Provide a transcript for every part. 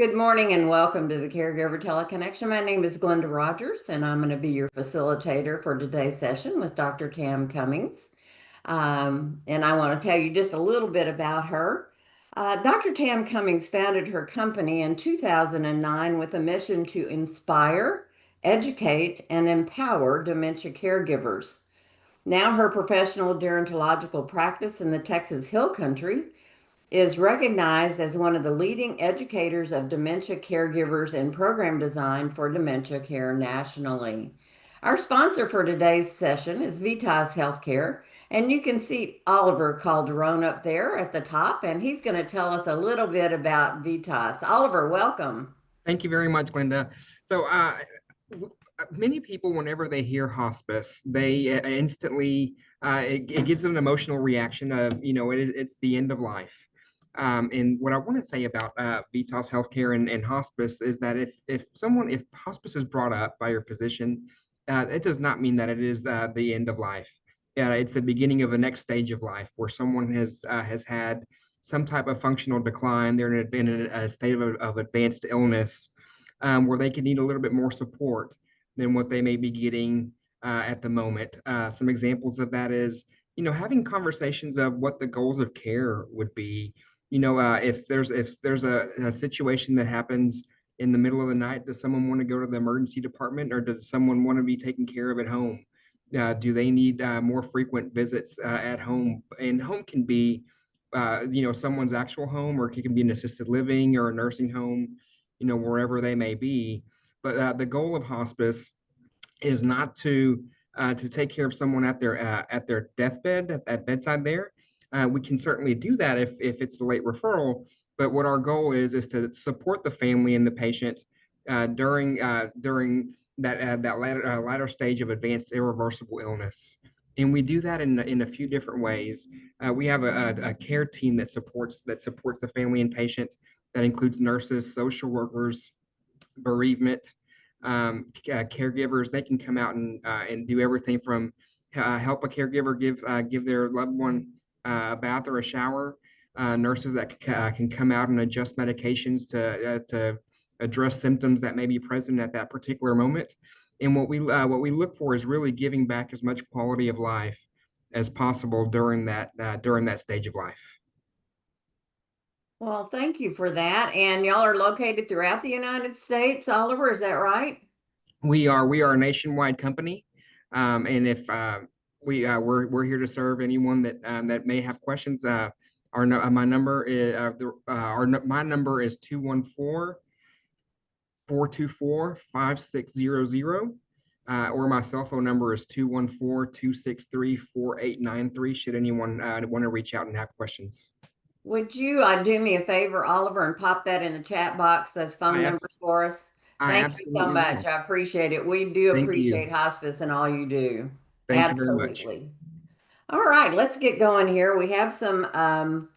Good morning and welcome to the Caregiver Teleconnection. My name is Glenda Rogers and I'm going to be your facilitator for today's session with Dr. Tam Cummings. And I want to tell you just a little bit about her. Dr. Tam Cummings founded her company in 2009 with a mission to inspire, educate, and empower dementia caregivers. Now her professional gerontological practice in the Texas Hill Country is recognized as one of the leading educators of dementia caregivers and program design for dementia care nationally. Our sponsor for today's session is Vitas Healthcare, and you can see Oliver Calderon up there at the top, and he's going to tell us a little bit about Vitas. Oliver, welcome. Thank you very much, Glenda. So, many people, whenever they hear hospice, they instantly it gives them an emotional reaction of, it's the end of life. And what I want to say about Vitas Healthcare and hospice is that if hospice is brought up by your physician, it does not mean that it is the end of life. It's the beginning of the next stage of life where someone has had some type of functional decline. They're in a state of advanced illness, where they could need a little bit more support than what they may be getting at the moment. Some examples of that is, having conversations of what the goals of care would be. If there's a situation that happens in the middle of the night, does someone want to go to the emergency department, or does someone want to be taken care of at home? Do they need more frequent visits at home? And home can be, someone's actual home, or it can be an assisted living or a nursing home, wherever they may be. But the goal of hospice is not to take care of someone at their deathbed, at bedside there. We can certainly do that if it's a late referral, but what our goal is to support the family and the patient during that latter stage of advanced irreversible illness. And we do that in a few different ways. We have a care team that supports the family and patient. That includes nurses, social workers, bereavement caregivers. They can come out and do everything from help a caregiver give their loved one a bath or a shower. Nurses that can come out and adjust medications to address symptoms that may be present at that particular moment. And what we look for is really giving back as much quality of life as possible during that stage of life. Well, thank you for that. And y'all are located throughout the United States, Oliver, is that right? We are a nationwide company, and if we're here to serve anyone that may have questions. Our my number is my number is 214-424-5600. Or my cell phone number is 214-263-4893. Should anyone want to reach out and have questions. Would you do me a favor, Oliver, and pop that in the chat box, those phone I numbers for us? I Thank you so absolutely much. will. I appreciate it. We do Thank you. appreciate hospice and all you do. Thank you very much. Absolutely. All right, let's get going here. We have some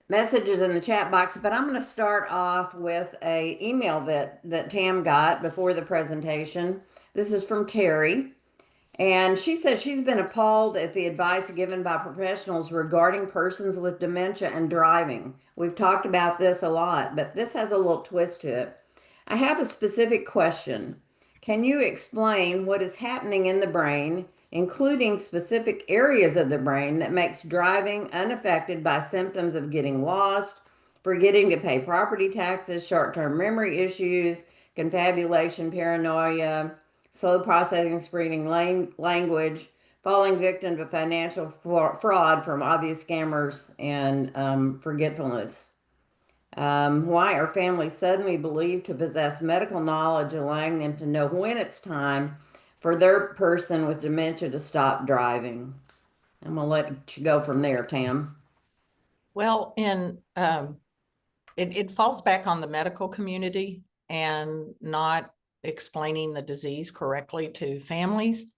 messages in the chat box, but I'm going to start off with a email that Tam got before the presentation. This is from Terry. And she says she's been appalled at the advice given by professionals regarding persons with dementia and driving. We've talked about this a lot, but this has a little twist to it. I have a specific question. Can you explain what is happening in the brain, including specific areas of the brain that makes driving unaffected by symptoms of getting lost, forgetting to pay property taxes, short-term memory issues, confabulation, paranoia, slow processing, screening language, falling victim to financial fraud from obvious scammers, and forgetfulness? Why are families suddenly believed to possess medical knowledge, allowing them to know when it's time for their person with dementia to stop driving? I'm going to let you go from there, Tam. Well, it falls back on the medical community and not explaining the disease correctly to families.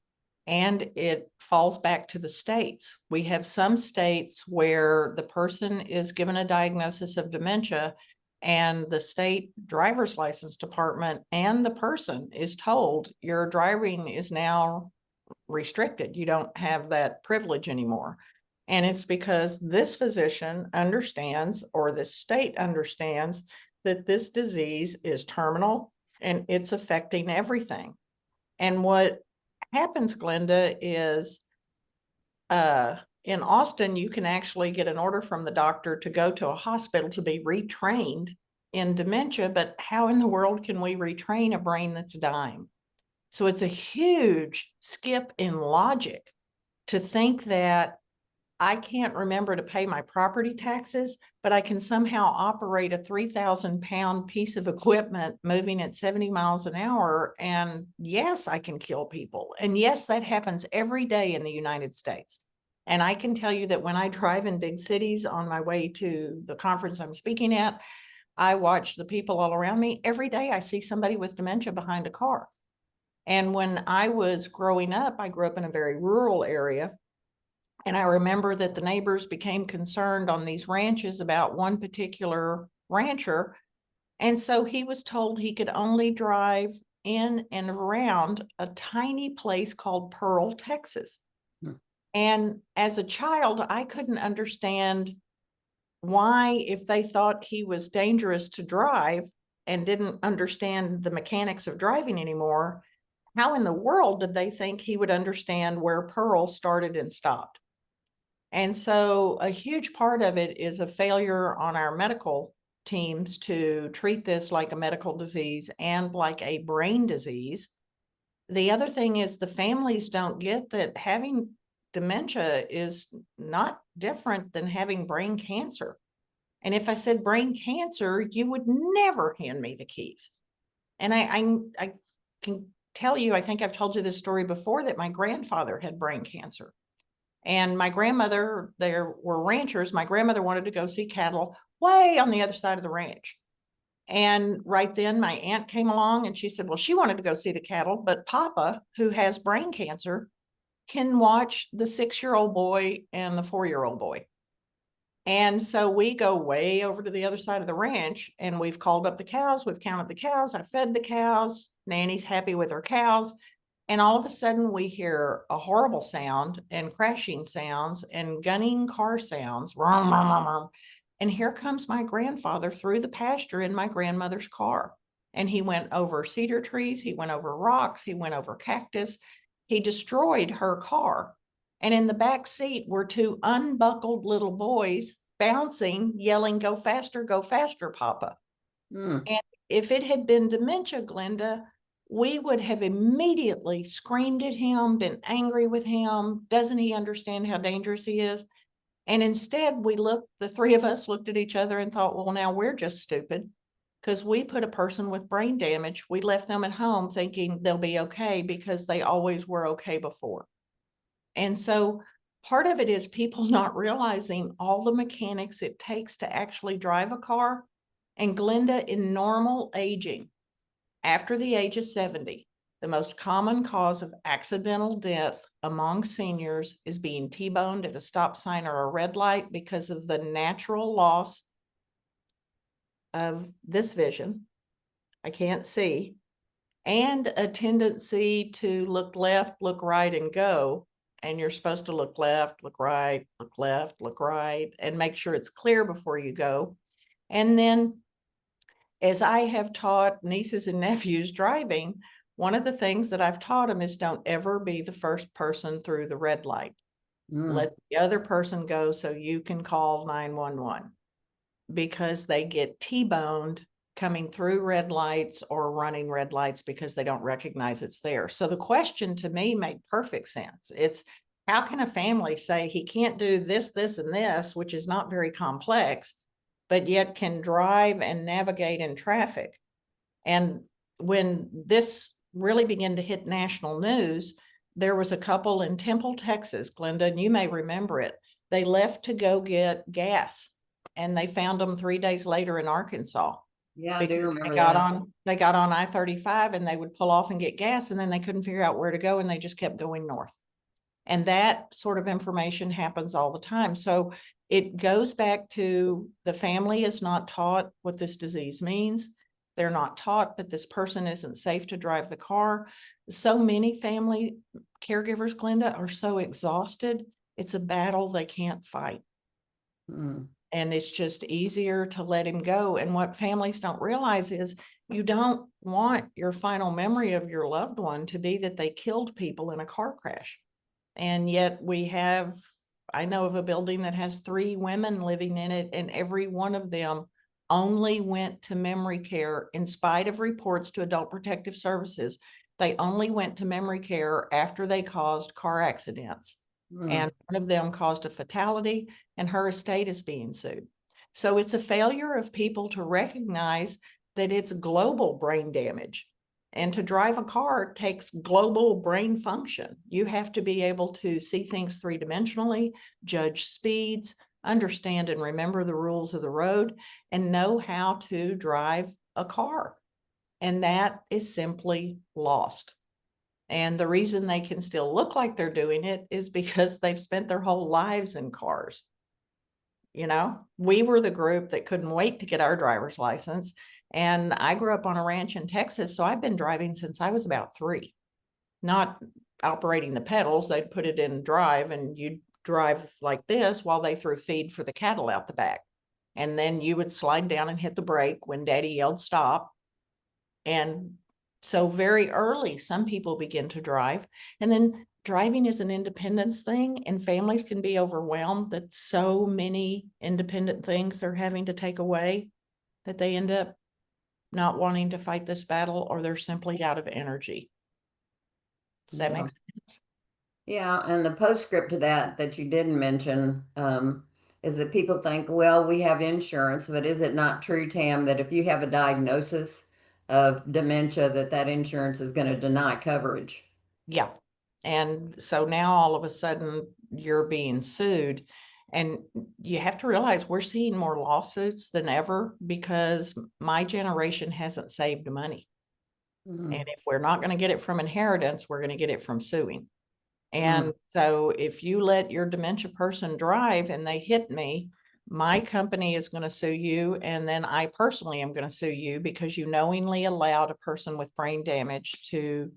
And it falls back to the states. We have some states where the person is given a diagnosis of dementia and the state driver's license department and the person is told your driving is now restricted. You don't have that privilege anymore. And it's because this physician understands, or the state understands, that this disease is terminal and it's affecting everything. And what happens, Glenda, is in Austin, you can actually get an order from the doctor to go to a hospital to be retrained in dementia, but how in the world can we retrain a brain that's dying? So it's a huge skip in logic to think that I can't remember to pay my property taxes, but I can somehow operate a 3,000-pound piece of equipment moving at 70 miles an hour. And yes, I can kill people. And yes, that happens every day in the United States. And I can tell you that when I drive in big cities on my way to the conference I'm speaking at, I watch the people all around me. Every day I see somebody with dementia behind a car. And when I was growing up, I grew up in a very rural area. And I remember that the neighbors became concerned on these ranches about one particular rancher. And so he was told he could only drive in and around a tiny place called Pearl, Texas. Hmm. And as a child, I couldn't understand why, if they thought he was dangerous to drive and didn't understand the mechanics of driving anymore, how in the world did they think he would understand where Pearl started and stopped? And so a huge part of it is a failure on our medical teams to treat this like a medical disease and like a brain disease. The other thing is the families don't get that having dementia is not different than having brain cancer. And if I said brain cancer, you would never hand me the keys. And I can tell you, I think I've told you this story before, that my grandfather had brain cancer. And my grandmother, there were ranchers. My grandmother wanted to go see cattle way on the other side of the ranch. And right then my aunt came along and she said, well, she wanted to go see the cattle, but Papa, who has brain cancer, can watch the 6-year-old boy and the 4-year-old boy. And so we go way over to the other side of the ranch and we've called up the cows. We've counted the cows. I fed the cows. Nanny's happy with her cows. And all of a sudden we hear a horrible sound and crashing sounds and gunning car sounds. And here comes my grandfather through the pasture in my grandmother's car. And he went over cedar trees. He went over rocks. He went over cactus. He destroyed her car. And in the back seat were 2 unbuckled little boys bouncing, yelling, go faster, Papa. Mm. And if it had been dementia, Glenda, we would have immediately screamed at him, been angry with him. Doesn't he understand how dangerous he is? And instead the 3 of us looked at each other and thought, well, now we're just stupid because we put a person with brain damage. We left them at home thinking they'll be okay because they always were okay before. And so part of it is people not realizing all the mechanics it takes to actually drive a car. And Glenda, in normal aging, after the age of 70, the most common cause of accidental death among seniors is being T-boned at a stop sign or a red light because of the natural loss of this vision. I can't see. And a tendency to look left, look right, and go. And you're supposed to look left, look right, look left, look right, and make sure it's clear before you go. And then, as I have taught nieces and nephews driving, one of the things that I've taught them is don't ever be the first person through the red light. Mm. Let the other person go so you can call 911, because they get T-boned coming through red lights or running red lights because they don't recognize it's there. So the question to me made perfect sense. It's, how can a family say he can't do this, this, and this, which is not very complex, but yet can drive and navigate in traffic? And when this really began to hit national news, there was a couple in Temple, Texas, Glenda, and you may remember it. They left to go get gas and they found them 3 days later in Arkansas. Yeah, I do Because remember that. they got on I-35 and they would pull off and get gas, and then they couldn't figure out where to go and they just kept going north. And that sort of information happens all the time. So it goes back to the family is not taught what this disease means. They're not taught that this person isn't safe to drive the car. So many family caregivers, Glenda, are so exhausted. It's a battle they can't fight. Mm. And it's just easier to let him go. And what families don't realize is you don't want your final memory of your loved one to be that they killed people in a car crash. And yet I know of a building that has 3 women living in it, and every one of them only went to memory care in spite of reports to Adult Protective Services. They only went to memory care after they caused car accidents. And one of them caused a fatality, and her estate is being sued. So it's a failure of people to recognize that it's global brain damage. And to drive a car takes global brain function. You have to be able to see things three-dimensionally, judge speeds, understand and remember the rules of the road, and know how to drive a car. And that is simply lost. And the reason they can still look like they're doing it is because they've spent their whole lives in cars. You know, we were the group that couldn't wait to get our driver's license. And I grew up on a ranch in Texas, so I've been driving since I was about 3, not operating the pedals. They'd put it in drive and you'd drive like this while they threw feed for the cattle out the back. And then you would slide down and hit the brake when daddy yelled stop. And so very early, some people begin to drive. And then driving is an independence thing, and families can be overwhelmed that so many independent things they're having to take away that they end up not wanting to fight this battle, or they're simply out of energy. Does that make sense? Yeah, and the postscript to that you didn't mention is that people think, well, we have insurance, but is it not true, Tam, that if you have a diagnosis of dementia, that insurance is going to deny coverage? Yeah. And so now all of a sudden you're being sued. And you have to realize we're seeing more lawsuits than ever because my generation hasn't saved money. And if we're not going to get it from inheritance, we're going to get it from suing. And so if you let your dementia person drive and they hit me, my company is going to sue you. And then I personally am going to sue you because you knowingly allowed a person with brain damage to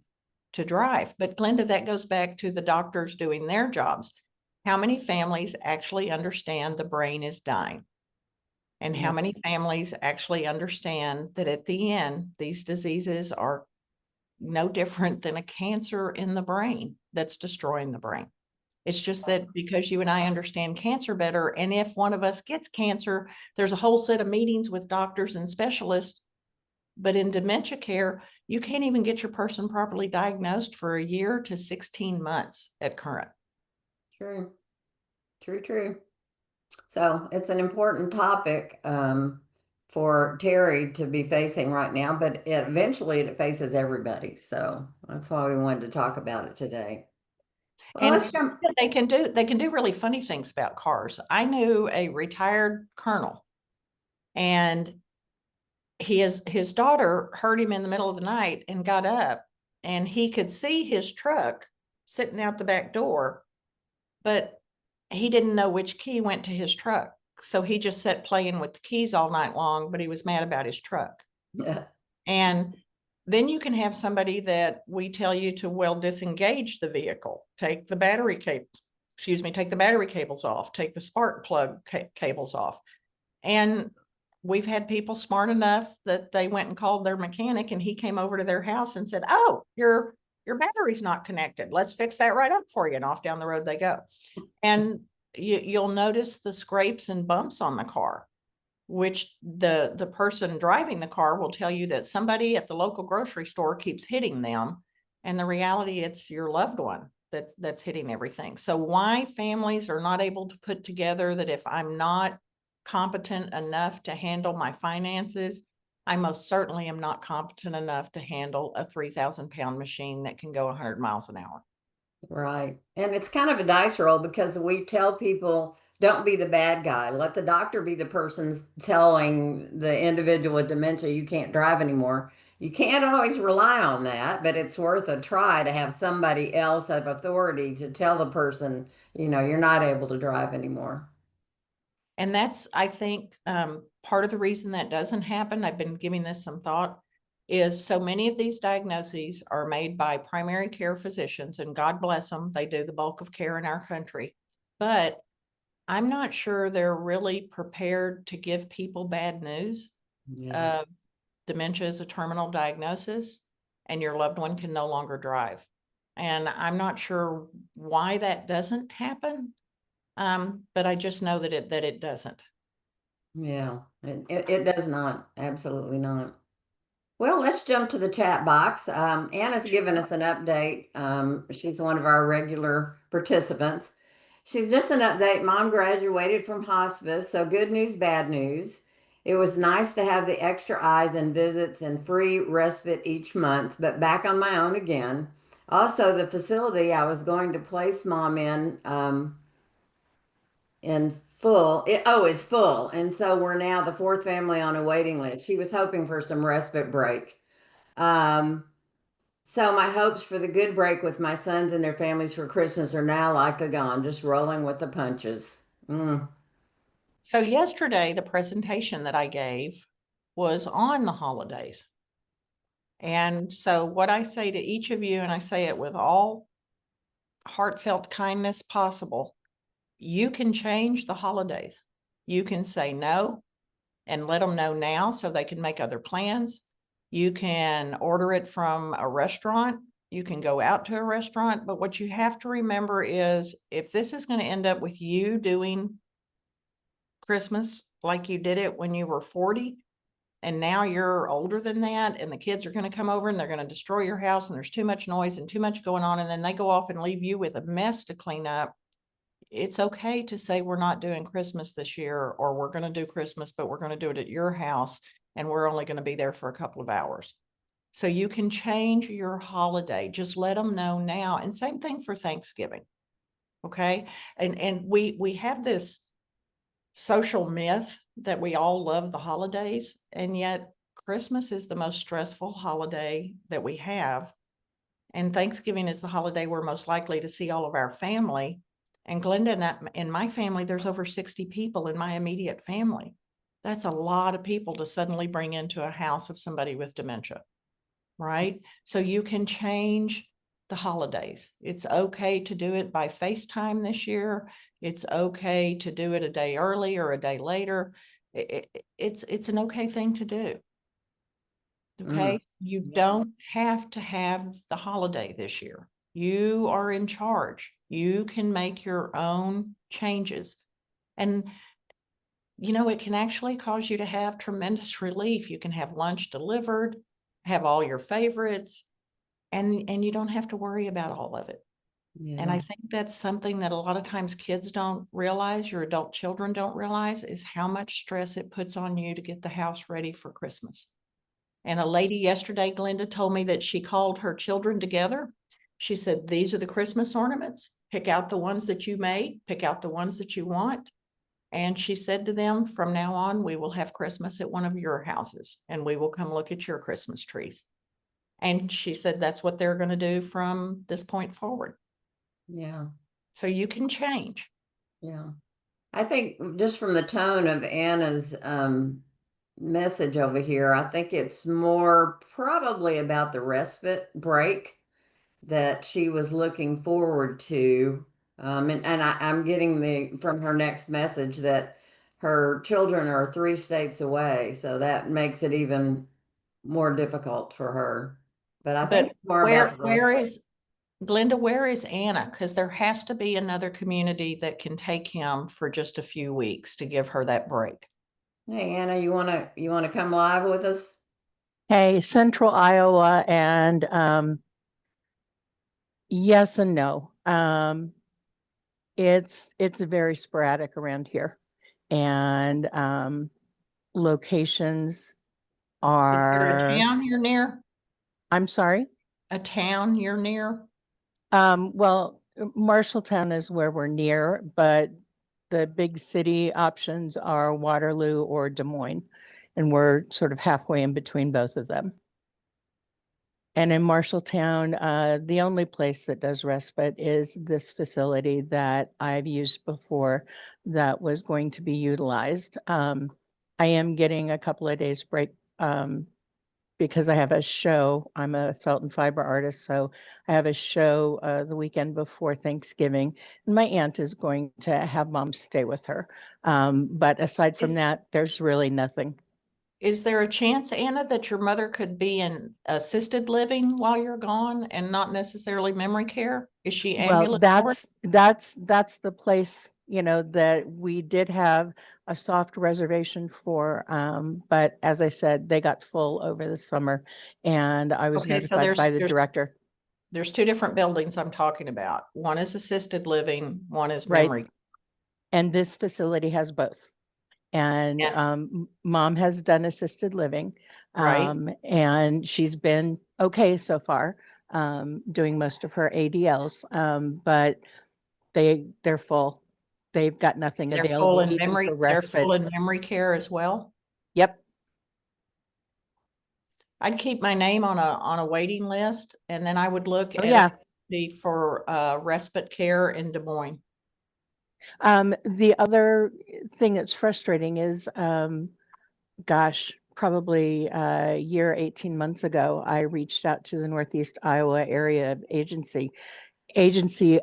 drive. But Glenda, that goes back to the doctors doing their jobs. How many families actually understand the brain is dying? And how many families actually understand that at the end, these diseases are no different than a cancer in the brain that's destroying the brain? It's just that because you and I understand cancer better, and if one of us gets cancer, there's a whole set of meetings with doctors and specialists. But in dementia care, you can't even get your person properly diagnosed for a year to 16 months at current. True. So it's an important topic for Terry to be facing right now, but eventually it faces everybody. So that's why we wanted to talk about it today. Well, And let's jump. they can do really funny things about cars. I knew a retired colonel, and his daughter heard him in the middle of the night and got up, and he could see his truck sitting out the back door, but he didn't know which key went to his truck. So he just sat playing with the keys all night long, but he was mad about his truck. And then you can have somebody that we tell you to, well, disengage the vehicle, take the battery cables, take the battery cables off, take the spark plug cables off. And we've had people smart enough that they went and called their mechanic, and he came over to their house and said, oh, your battery's not connected. Let's fix that right up for you. And off down the road they go. And you'll notice the scrapes and bumps on the car, which the person driving the car will tell you that somebody at the local grocery store keeps hitting them. And the reality, it's your loved one that's hitting everything. So why families are not able to put together that if I'm not competent enough to handle my finances, I most certainly am not competent enough to handle a 3,000-pound machine that can go 100 miles an hour. Right. And it's kind of a dice roll because we tell people, don't be the bad guy. Let the doctor be the person telling the individual with dementia you can't drive anymore. You can't always rely on that, but it's worth a try to have somebody else of authority to tell the person, you're not able to drive anymore. And that's, I think, part of the reason that doesn't happen, I've been giving this some thought, is so many of these diagnoses are made by primary care physicians, and God bless them, they do the bulk of care in our country. But I'm not sure they're really prepared to give people bad news. Yeah. Dementia is a terminal diagnosis and your loved one can no longer drive. And I'm not sure why that doesn't happen. But I just know that it doesn't. Yeah, it does not, absolutely not. Well, let's jump to the chat box. Anna's given us an update. She's one of our regular participants. She's just an update. Mom graduated from hospice, so good news, bad news. It was nice to have the extra eyes and visits and free respite each month, but back on my own again. Also, the facility I was going to place mom in full. It's full. And so we're now the fourth family on a waiting list. She was hoping for some respite break. Um, so my hopes for the good break with my sons and their families for Christmas are now likely gone, just rolling with the punches. Mm. So yesterday, the presentation that I gave was on the holidays. And so what I say to each of you, and I say it with all heartfelt kindness possible, you can change the holidays. You can say no and let them know now so they can make other plans. You can order it from a restaurant. You can go out to a restaurant. But what you have to remember is if this is going to end up with you doing Christmas like you did it when you were 40, and now you're older than that, and the kids are going to come over and they're going to destroy your house, and there's too much noise and too much going on, and then they go off and leave you with a mess to clean up. It's okay to say we're not doing Christmas this year, or we're going to do Christmas, but we're going to do it at your house, and we're only going to be there for a couple of hours. So you can change your holiday. Just let them know now. And same thing for Thanksgiving. Okay. And we have this social myth that we all love the holidays, and yet Christmas is the most stressful holiday that we have. And Thanksgiving is the holiday we're most likely to see all of our family. And Glenda and in my family, there's over 60 people in my immediate family. That's a lot of people to suddenly bring into a house of somebody with dementia, right? So you can change the holidays. It's okay to do it by FaceTime this year. It's okay to do it a day early or a day later. It's an okay thing to do. Okay, you don't have to have the holiday this year. You are in charge. You can make your own changes. And, it can actually cause you to have tremendous relief. You can have lunch delivered, have all your favorites, and you don't have to worry about all of it. And I Yeah. think that's something that a lot of times kids don't realize, your adult children don't realize, is how much stress it puts on you to get the house ready for Christmas. And a lady yesterday, Glenda, told me that she called her children together. She said, these are the Christmas ornaments. Pick out the ones that you made, pick out the ones that you want. And she said to them, from now on, we will have Christmas at one of your houses and we will come look at your Christmas trees. And she said, that's what they're going to do from this point forward. Yeah. So you can change. Yeah. I think just from the tone of Anna's message over here, I think it's more probably about the respite break that she was looking forward to. And I'm getting from her next message that her children are 3 states away, so that makes it even more difficult for her. But I think But it's more where about the where respite. is Glenda, where is Anna? Because there has to be another community that can take him for just a few weeks to give her that break. Hey Anna, you wanna come live with us? Hey, Central Iowa, and yes and no. It's very sporadic around here, and locations Is there a are. town you're near? I'm sorry. A town you're near? Well, Marshalltown is where we're near, but the big city options are Waterloo or Des Moines, and we're sort of halfway in between both of them. And in Marshalltown, the only place that does respite is this facility that I've used before that was going to be utilized. I am getting a couple of days break because I have a show. I'm a felt and fiber artist, so I have a show the weekend before Thanksgiving. And my aunt is going to have mom stay with her. But aside from Is- that, there's really nothing. Is there a chance, Anna, that your mother could be in assisted living while you're gone and not necessarily memory care? Is she Well, ambulatory? that's the place, that we did have a soft reservation for. But as I said, they got full over the summer, and I was Okay, so notified by the director, there's two different buildings I'm talking about. One is assisted living, one is right? memory. And this facility has both. And Yeah. mom has done assisted living, Right. and she's been okay so far, doing most of her ADLs. But they're full. They've got nothing They're full available in even memory, for they're respite. full in memory care as well. Yep. I'd keep my name on a waiting list, and then I would look Oh, at yeah. a community for respite care in Des Moines. The other thing that's frustrating is, gosh, probably a year, 18 months ago, I reached out to the Northeast Iowa Area Agency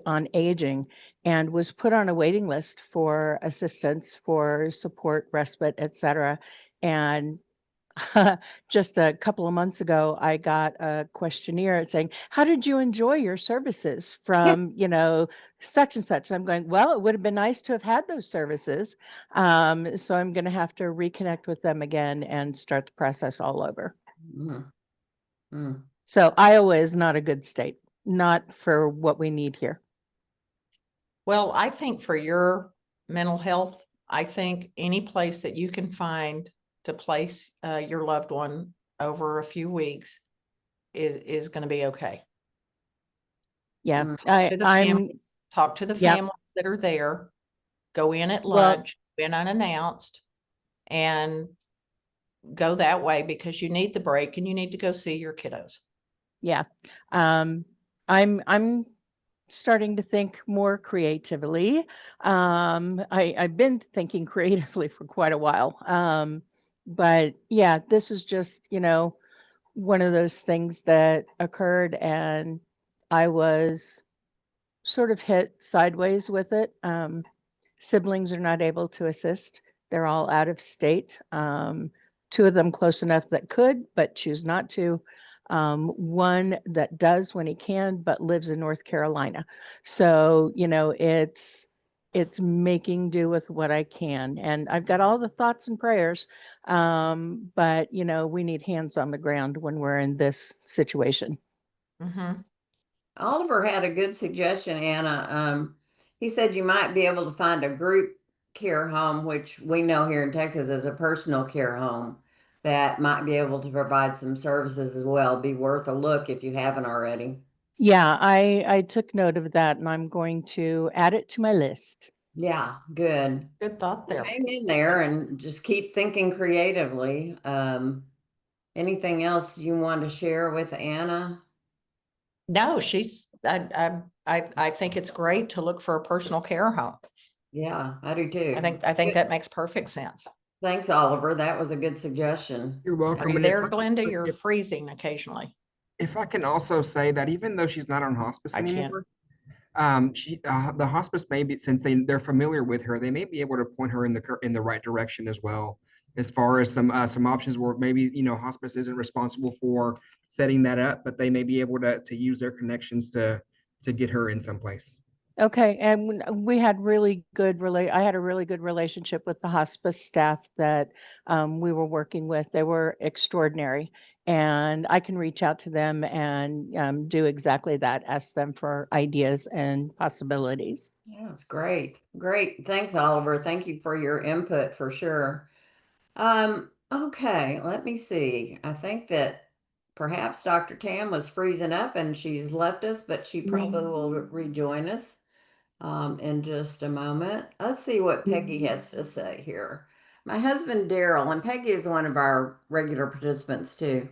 on Aging and was put on a waiting list for assistance, for support, respite, et cetera. And just a couple of months ago, I got a questionnaire saying, how did you enjoy your services from, such and such? I'm going, well, it would have been nice to have had those services. So I'm going to have to reconnect with them again and start the process all over. Mm, mm. So Iowa is not a good state, not for what we need here. Well, I think for your mental health, I think any place that you can find to place your loved one over a few weeks is going to be okay. Yeah, Mm. To the I'm, families, talk to the yep. families that are there, go in at Well, lunch, been unannounced, and go that way because you need the break and you need to go see your kiddos. yeah. I'm starting to think more creatively. I've been thinking creatively for quite a while. But yeah, this is just, one of those things that occurred, and I was sort of hit sideways with it. Siblings are not able to assist. They're all out of state. Two of them close enough that could, but choose not to. One that does when he can, but lives in North Carolina. So, it's making do with what I can. And I've got all the thoughts and prayers. But we need hands on the ground when we're in this situation. Mm-hmm. Oliver had a good suggestion, Anna. He said you might be able to find a group care home, which we know here in Texas is a personal care home that might be able to provide some services as well. Be worth a look if you haven't already. Yeah, I took note of that, and I'm going to add it to my list. Yeah, good. Good thought Well, there. hang in there and just keep thinking creatively. Anything else you want to share with Anna? No, I think it's great to look for a personal care home. Yeah, I do too. I think Good. that makes perfect sense. Thanks, Oliver. That was a good suggestion. You're Are welcome. you And there, Glenda? You're freezing occasionally. if I can also say that even though she's not on hospice I can't. anymore, the hospice maybe since they're familiar with her, they may be able to point her in the right direction as well. As far as some options where maybe hospice isn't responsible for setting that up, but they may be able to use their connections to get her in someplace. Okay, and we had I had a really good relationship with the hospice staff that we were working with. They were extraordinary, and I can reach out to them and do exactly that, ask them for ideas and possibilities. Yeah, it's great. Great. Thanks, Oliver. Thank you for your input for sure. Okay, let me see. I think that perhaps Dr. Tam was freezing up and she's left us, but she probably will rejoin us in just a moment. Let's see what Peggy has to say here. My husband, Daryl, and Peggy is one of our regular participants too,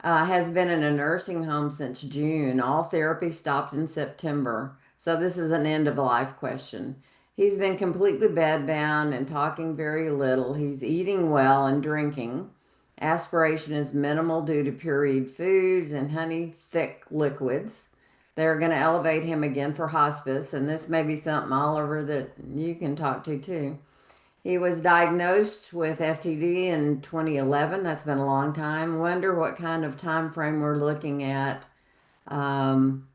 has been in a nursing home since June. All therapy stopped in September. So this is an end of life question. He's been completely bedbound and talking very little. He's eating well and drinking. Aspiration is minimal due to pureed foods and honey thick liquids. They're going to elevate him again for hospice, and this may be something, Oliver, that you can talk to too. He was diagnosed with FTD in 2011. That's been a long time. Wonder what kind of time frame we're looking at. Um,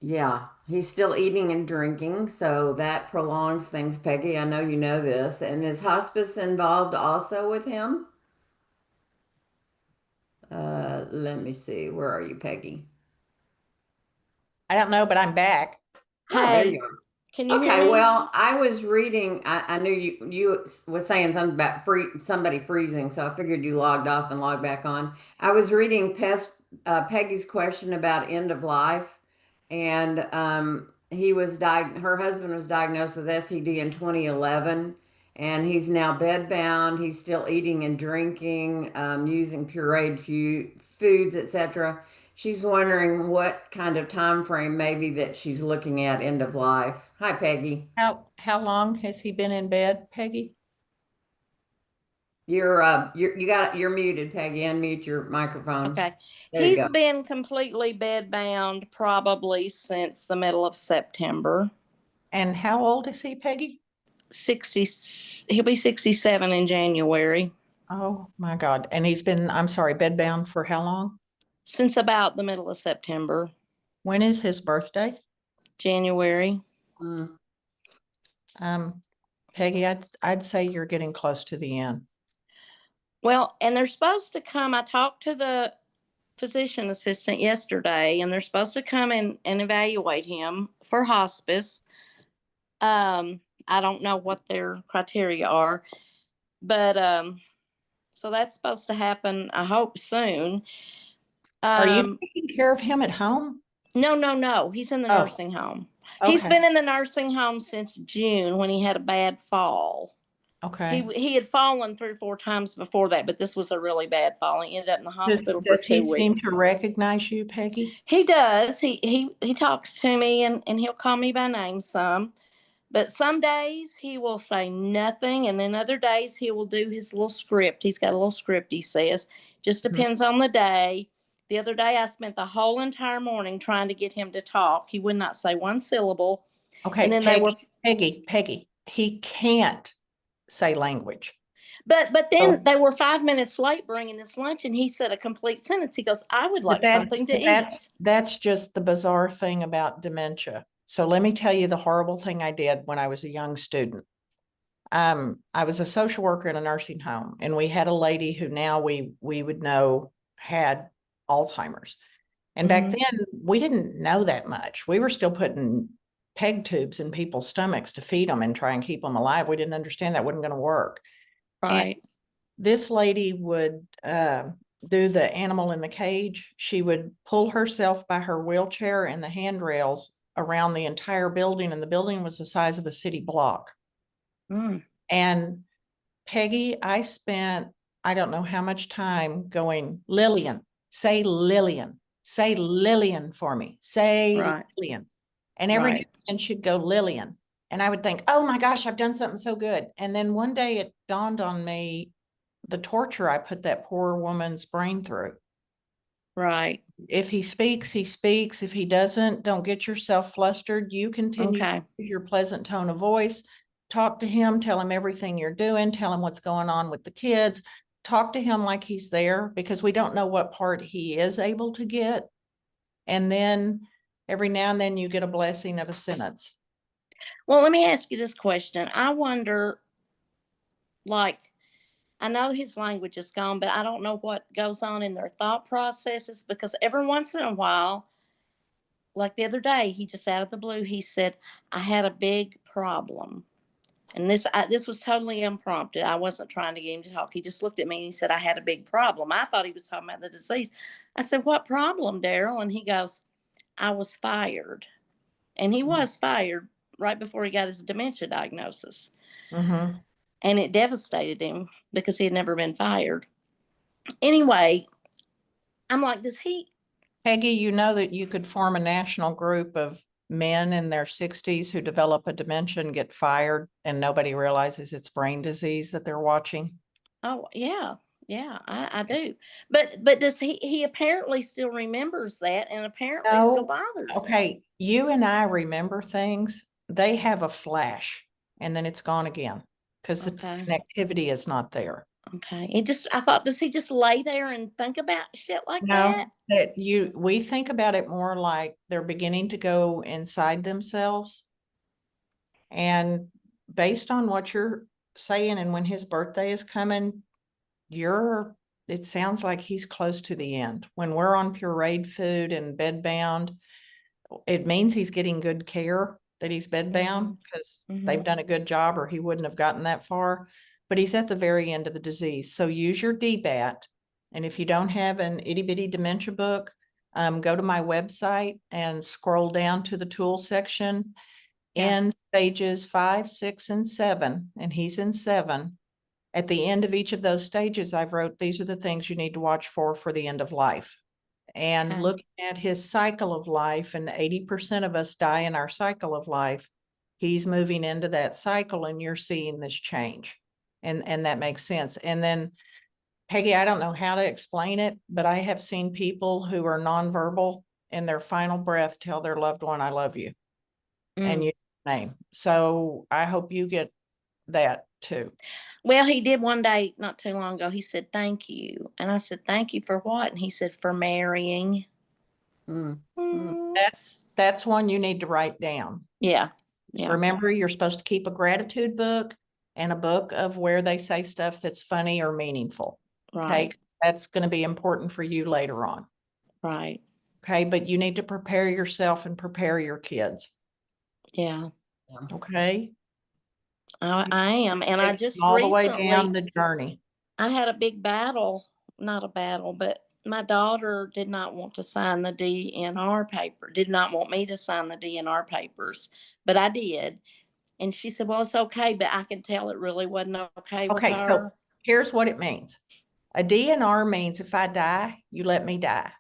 yeah, he's still eating and drinking, so that prolongs things, Peggy. I know you know this. And is hospice involved also with him? Let me see. Where are you, Peggy? I don't know, but I'm back. Oh, there Hey, you are. can you hear Okay, me? well, I was reading. I knew you was saying something about somebody freezing, so I figured you logged off and logged back on. I was reading Peggy's question about end of life, and her husband was diagnosed with FTD in 2011, and he's now bedbound. He's still eating and drinking, using pureed foods, etc. She's wondering what kind of time frame maybe that she's looking at end of life. Hi, Peggy. How long has he been in bed, Peggy? You're muted, Peggy. Unmute your microphone. Okay. There you He's go. been completely bedbound probably since the middle of September. And how old is he, Peggy? 60, he'll be 67 in January. Oh my God. And he's been, I'm sorry, bedbound for how long? Since about the middle of September, When is his birthday? January. Mm. Peggy, I'd say you're getting close to the end. Well, and they're supposed to come. I talked to the physician assistant yesterday, and they're supposed to come and evaluate him for hospice. I don't know what their criteria are, but so that's supposed to happen, I hope soon. Are you taking care of him at home? No. He's in the Oh, nursing home. He's okay, been in the nursing home since June when he had a bad fall. okay. He had fallen 3 or 4 times before that, but this was a really bad fall. He ended up in the hospital for Does he 2 seem weeks. to recognize you, Peggy? He does. He talks to me and he'll call me by name some. But some days he will say nothing, and then other days he will do his little script. He's got a little script, he says. Just Mhm. depends on the day. The other day I spent the whole entire morning trying to get him to talk. He would not say one syllable. Okay, And then they were Peggy, he can't say language. but So, then they were 5 minutes late bringing his lunch, and he said a complete sentence. He goes, "I would like something to eat." that's just the bizarre thing about dementia. So let me tell you the horrible thing I did when I was a young student. I was a social worker in a nursing home, and we had a lady who now we would know had Alzheimer's. And back Mhm. then we didn't know that much. We were still putting peg tubes in people's stomachs to feed them and try and keep them alive. We didn't understand that wasn't going to work. And Right. this lady would do the animal in the cage. She would pull herself by her wheelchair and the handrails around the entire building, and the building was the size of a city block. Mm. And Peggy, I spent, I don't know how much time going, Lillian, say Lillian, say Lillian for me, say Right. Lillian. And every Right. day she'd go Lillian. And I would think, oh my gosh, I've done something so good. And then one day it dawned on me the torture I put that poor woman's brain through. Right. If he speaks, he speaks. If he doesn't, don't get yourself flustered. You continue Okay. to use your pleasant tone of voice. Talk to him, tell him everything you're doing, tell him what's going on with the kids. Talk to him like he's there, because we don't know what part he is able to get. And then every now and then you get a blessing of a sentence. Well, let me ask you this question. I wonder, like, I know his language is gone, but I don't know what goes on in their thought processes, because every once in a while, like the other day, he just out of the blue, he said, "I had a big problem." And this was totally impromptu. I wasn't trying to get him to talk. He just looked at me and he said, "I had a big problem." I thought he was talking about the disease. I said, "What problem, Daryl?" And he goes, "I was fired." And he was fired right before he got his dementia diagnosis. Mm-hmm. And it devastated him because he had never been fired. Anyway, I'm like, does he? Peggy, you know that you could form a national group of men in their 60s who develop a dementia and get fired, and nobody realizes it's brain disease that they're watching. Oh, yeah, yeah, I do. But does he apparently still remembers that and apparently still No, bothers him. okay, you and I remember things, they have a flash and then it's gone again because the Okay. connectivity is not there. Okay. I thought, does he just lay there and think about shit like No, that? that we think about it more like they're beginning to go inside themselves. And based on what you're saying and when his birthday is coming, it sounds like he's close to the end. When we're on pureed food and bed bound, it means he's getting good care, that he's bed bound because they've done a good job or he wouldn't have gotten that far. But he's at the very end of the disease. So use your DBAT. And if you don't have an itty bitty dementia book, go to my website and scroll down to the tool section. Yeah. In stages 5, 6, and 7, and he's in 7. At the end of each of those stages, I've wrote, these are the things you need to watch for the end of life. And Okay. looking at his cycle of life, and 80% of us die in our cycle of life, he's moving into that cycle and you're seeing this change. And that makes sense. And then, Peggy, I don't know how to explain it, but I have seen people who are nonverbal in their final breath tell their loved one, I love you. And Mm. you name. So I hope you get that too. Well, he did one day not too long ago. He said, "Thank you." And I said, "Thank you for what?" And he said, "For marrying." Mm. Mm. That's one you need to write down. Yeah. Yeah. Remember, you're supposed to keep a gratitude book and a book of where they say stuff that's funny or meaningful. Okay. Right. That's going to be important for you later on. Right. Okay. But you need to prepare yourself and prepare your kids. Yeah. Okay. I am. And I just all the way recently, down the journey. I had a big battle, not a battle, but my daughter did not want to sign the DNR paper, did not want me to sign the DNR papers, but I did. And she said, "Well, it's okay," but I could tell it really wasn't okay with Okay. So her. here's what it means. A DNR means if I die, you let me die.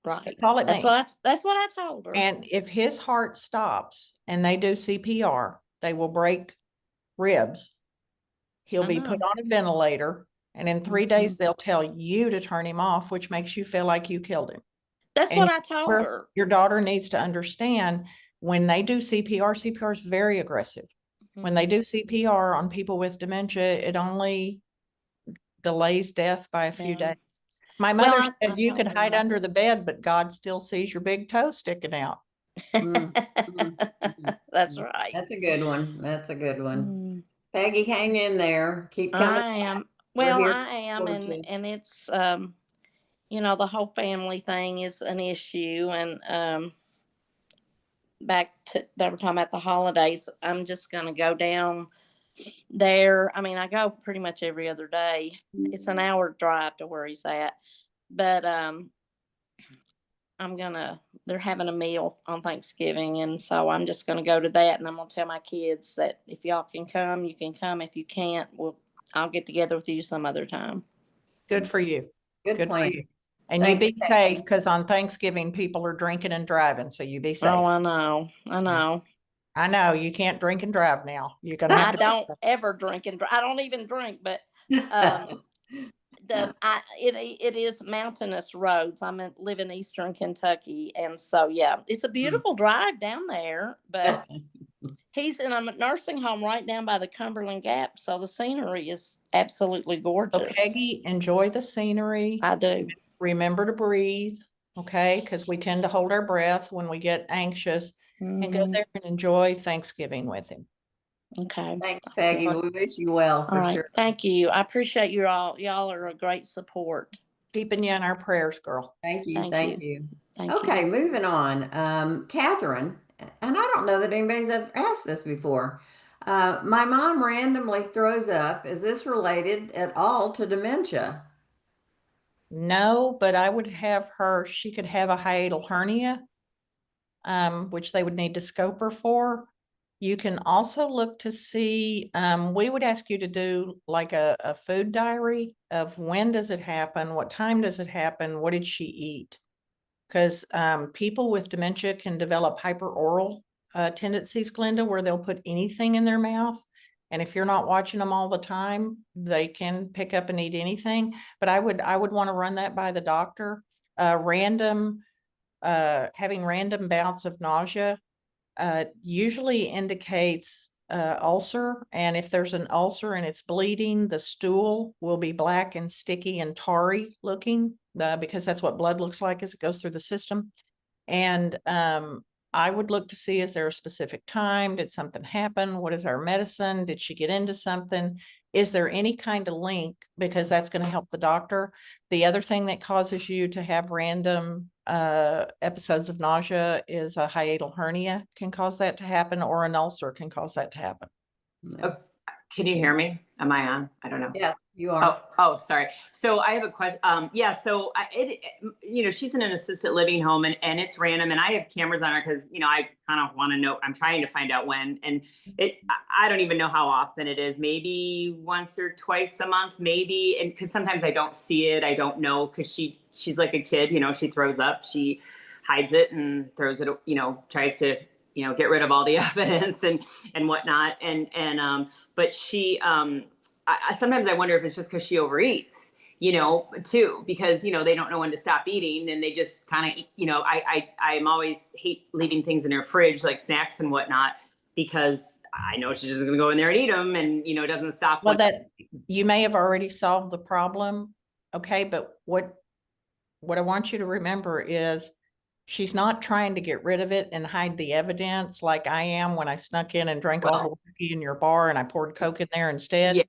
Right. That's all it means. That's what I told her. And if his heart stops and they do CPR, they will break ribs. He'll be put on a ventilator, and in 3 days, they'll tell you to turn him off, which makes you feel like you killed him. That's And what I told her. your daughter needs to understand when they do CPR, CPR is very aggressive. When they do CPR on people with dementia, it only delays death by a few days. My mother said you could hide under the bed, but God still sees your big toe sticking out. That's right. That's a good one. That's a good one. Mm. Peggy, hang in there. Keep coming. I am. We're Well, here I am, forward to. and it's the whole family thing is an issue, and back to they were talking about the holidays. I'm just gonna go down there. I mean, I go pretty much every other day. It's an hour drive to where he's at, but they're having a meal on Thanksgiving, and so I'm just gonna go to that, and I'm gonna tell my kids that if y'all can come, you can come. If you can't, I'll get together with you some other time. Good for you. Good plan. For you. And Thanks, you be safe, because on Thanksgiving, people are drinking and driving, so you be safe. Oh, I know. I know you can't drink and drive now. You're gonna have I don't ever drink and I don't even drink, but it is mountainous roads. live in eastern Kentucky, and so yeah, it's a beautiful drive down there. But he's in a nursing home right down by the Cumberland Gap, so the scenery is absolutely gorgeous. So Peggy, enjoy the scenery. I do. Remember to breathe, okay? Because we tend to hold our breath when we get anxious. And go there and enjoy Thanksgiving with him. Okay. Thanks, Peggy. We wish you well for sure. Thank you. I appreciate you all. Y'all are a great support. Keeping you in our prayers, girl. Thank you. Thank you. Okay, moving on. Catherine, and I don't know that anybody's ever asked this before. My mom randomly throws up. Is this related at all to dementia? No, but I would have she could have a hiatal hernia, which they would need to scope her for. You can also look to see, we would ask you to do like a food diary of when does it happen? What time does it happen? What did she eat? Because people with dementia can develop hyperoral tendencies, Glenda, where they'll put anything in their mouth. And if you're not watching them all the time, they can pick up and eat anything. But I would want to run that by the doctor. Having random bouts of nausea usually indicates ulcer. And if there's an ulcer and it's bleeding, the stool will be black and sticky and tarry looking because that's what blood looks like as it goes through the system. And I would look to see, is there a specific time? Did something happen? What is our medicine? Did she get into something? Is there any kind of link? Because that's going to help the doctor. The other thing that causes you to have random episodes of nausea is a hiatal hernia can cause that to happen, or an ulcer can cause that to happen. No. Can you hear me? Am I on? I don't know. Yes, you are. Oh, sorry. So I have a question. Yeah. So she's in an assisted living home, and it's random, and I have cameras on her because, I kind of want to know. I'm trying to find out when, and I don't even know how often it is. Maybe once or twice a month, maybe. And because sometimes I don't see it, I don't know, because she's like a kid. she throws up, she hides it and throws it. Tries to get rid of all the evidence and whatnot. But she, sometimes I wonder if it's just because she overeats, too, because, they don't know when to stop eating, and they just kind of, I'm always hate leaving things in her fridge, like snacks and whatnot, because I know she's just going to go in there and eat them, and, doesn't stop. Well, that you may have already solved the problem. Okay. But what I want you to remember is she's not trying to get rid of it and hide the evidence like I am when I snuck in and drank all the whiskey in your bar and I poured Coke in there instead. Yeah.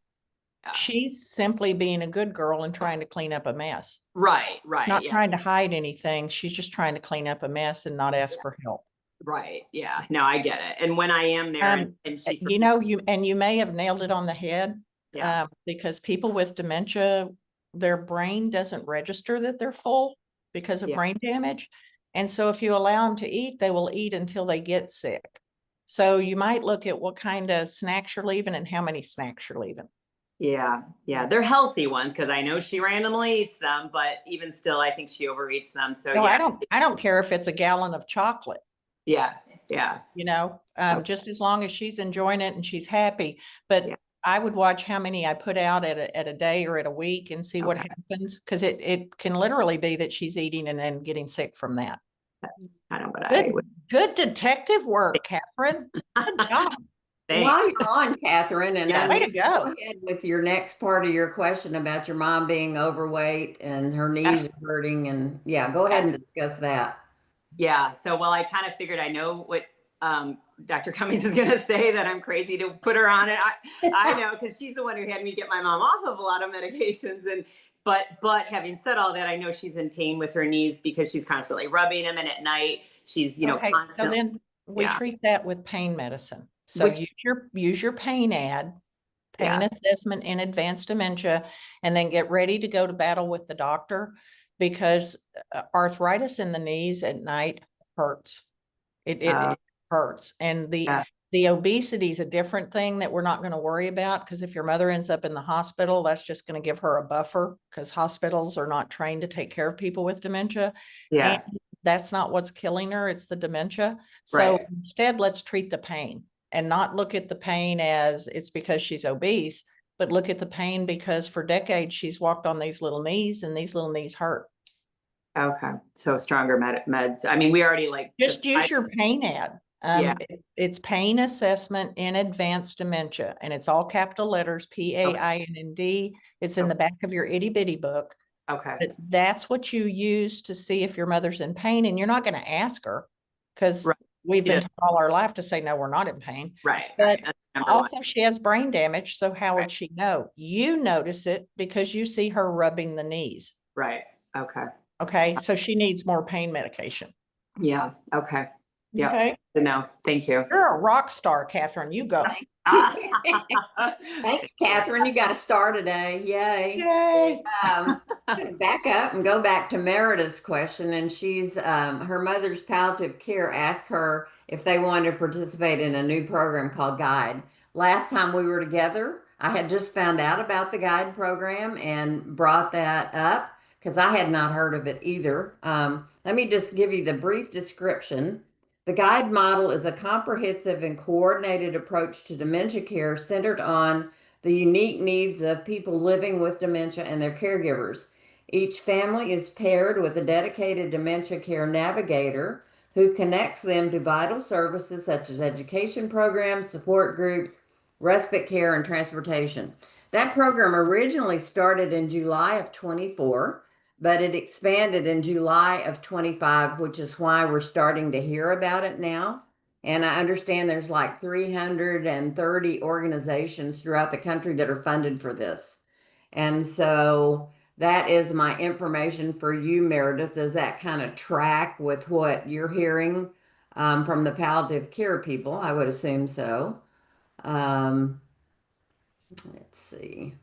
She's simply being a good girl and trying to clean up a mess. Right. Not trying to hide anything. She's just trying to clean up a mess and not ask for help. Right. Yeah. No, I get it. And when I am there, and she, you may have nailed it on the head. Yeah. Because people with dementia, their brain doesn't register that they're full because of brain damage. And so if you allow them to eat, they will eat until they get sick. So you might look at what kind of snacks you're leaving and how many snacks you're leaving. Yeah. They're healthy ones, because I know she randomly eats them, but even still, I think she overeats them. So no, I don't care if it's a gallon of chocolate. Yeah. Just as long as she's enjoying it and she's happy. But I would watch how many I put out at a day or at a week and see what happens, because it can literally be that she's eating and then getting sick from that. That's kind of what I would. Good detective work, Catherine. Good job. While you're on, Catherine, and way to go. Go ahead with your next part of your question about your mom being overweight and her knees are hurting, and go ahead and discuss that. Yeah. So, I kind of figured, I know what Dr. Cummings is going to say, that I'm crazy to put her on it. I know, because she's the one who had me get my mom off of a lot of medications. But having said all that, I know she's in pain with her knees because she's constantly rubbing them, and at night she's, okay, constantly. So then we treat that with pain medicine. So use your pain assessment in advanced dementia, and then get ready to go to battle with the doctor, because arthritis in the knees at night hurts. It hurts. And the obesity is a different thing that we're not going to worry about, because if your mother ends up in the hospital, that's just going to give her a buffer, because hospitals are not trained to take care of people with dementia. Yeah. And that's not what's killing her. It's the dementia. So instead, let's treat the pain and not look at the pain as it's because she's obese, but look at the pain because for decades she's walked on these little knees, and these little knees hurt. Okay. So stronger meds. I mean, we already just use your pain ad. It's pain assessment in advanced dementia, and it's all capital letters, PAINND. It's in the back of your itty bitty book. Okay. But that's what you use to see if your mother's in pain, and you're not going to ask her, because we've been taught all our life to say, no, we're not in pain. Right. But also she has brain damage. So how would she know? You notice it because you see her rubbing the knees. Right. Okay. Okay. So she needs more pain medication. Yeah. Okay. Yeah. Okay. No, thank you. You're a rock star, Catherine. You go. Thanks, Catherine. You got a star today. Yay. Yay. I'm gonna back up and go back to Merida's question. And she's her mother's palliative care asked her if they wanted to participate in a new program called Guide. Last time we were together, I had just found out about the Guide program and brought that up because I had not heard of it either. Let me just give you the brief description. The guide model is a comprehensive and coordinated approach to dementia care centered on the unique needs of people living with dementia and their caregivers. Each family is paired with a dedicated dementia care navigator who connects them to vital services such as education programs, support groups, respite care, and transportation. That program originally started in July of 24, but it expanded in July of 25, which is why we're starting to hear about it now. And I understand there's like 330 organizations throughout the country that are funded for this. And so that is my information for you, Meredith. Does that kind of track with what you're hearing from the palliative care people? I would assume so. Um, let's see.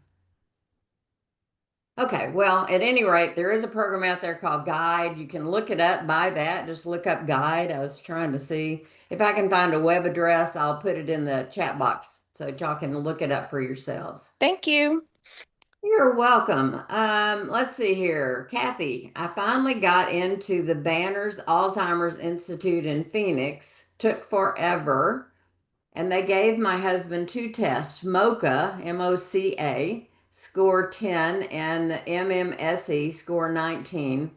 Okay, well, at any rate, there is a program out there called Guide. You can look it up by that. Just look up Guide. I was trying to see if I can find a web address. I'll put it in the chat box so that y'all can look it up for yourselves. Thank you. You're welcome. Let's see here. Kathy, I finally got into the Banners Alzheimer's Institute in Phoenix. Took forever. And they gave my husband two tests, MOCA, M-O-C-A, score 10, and the MMSE, score 19.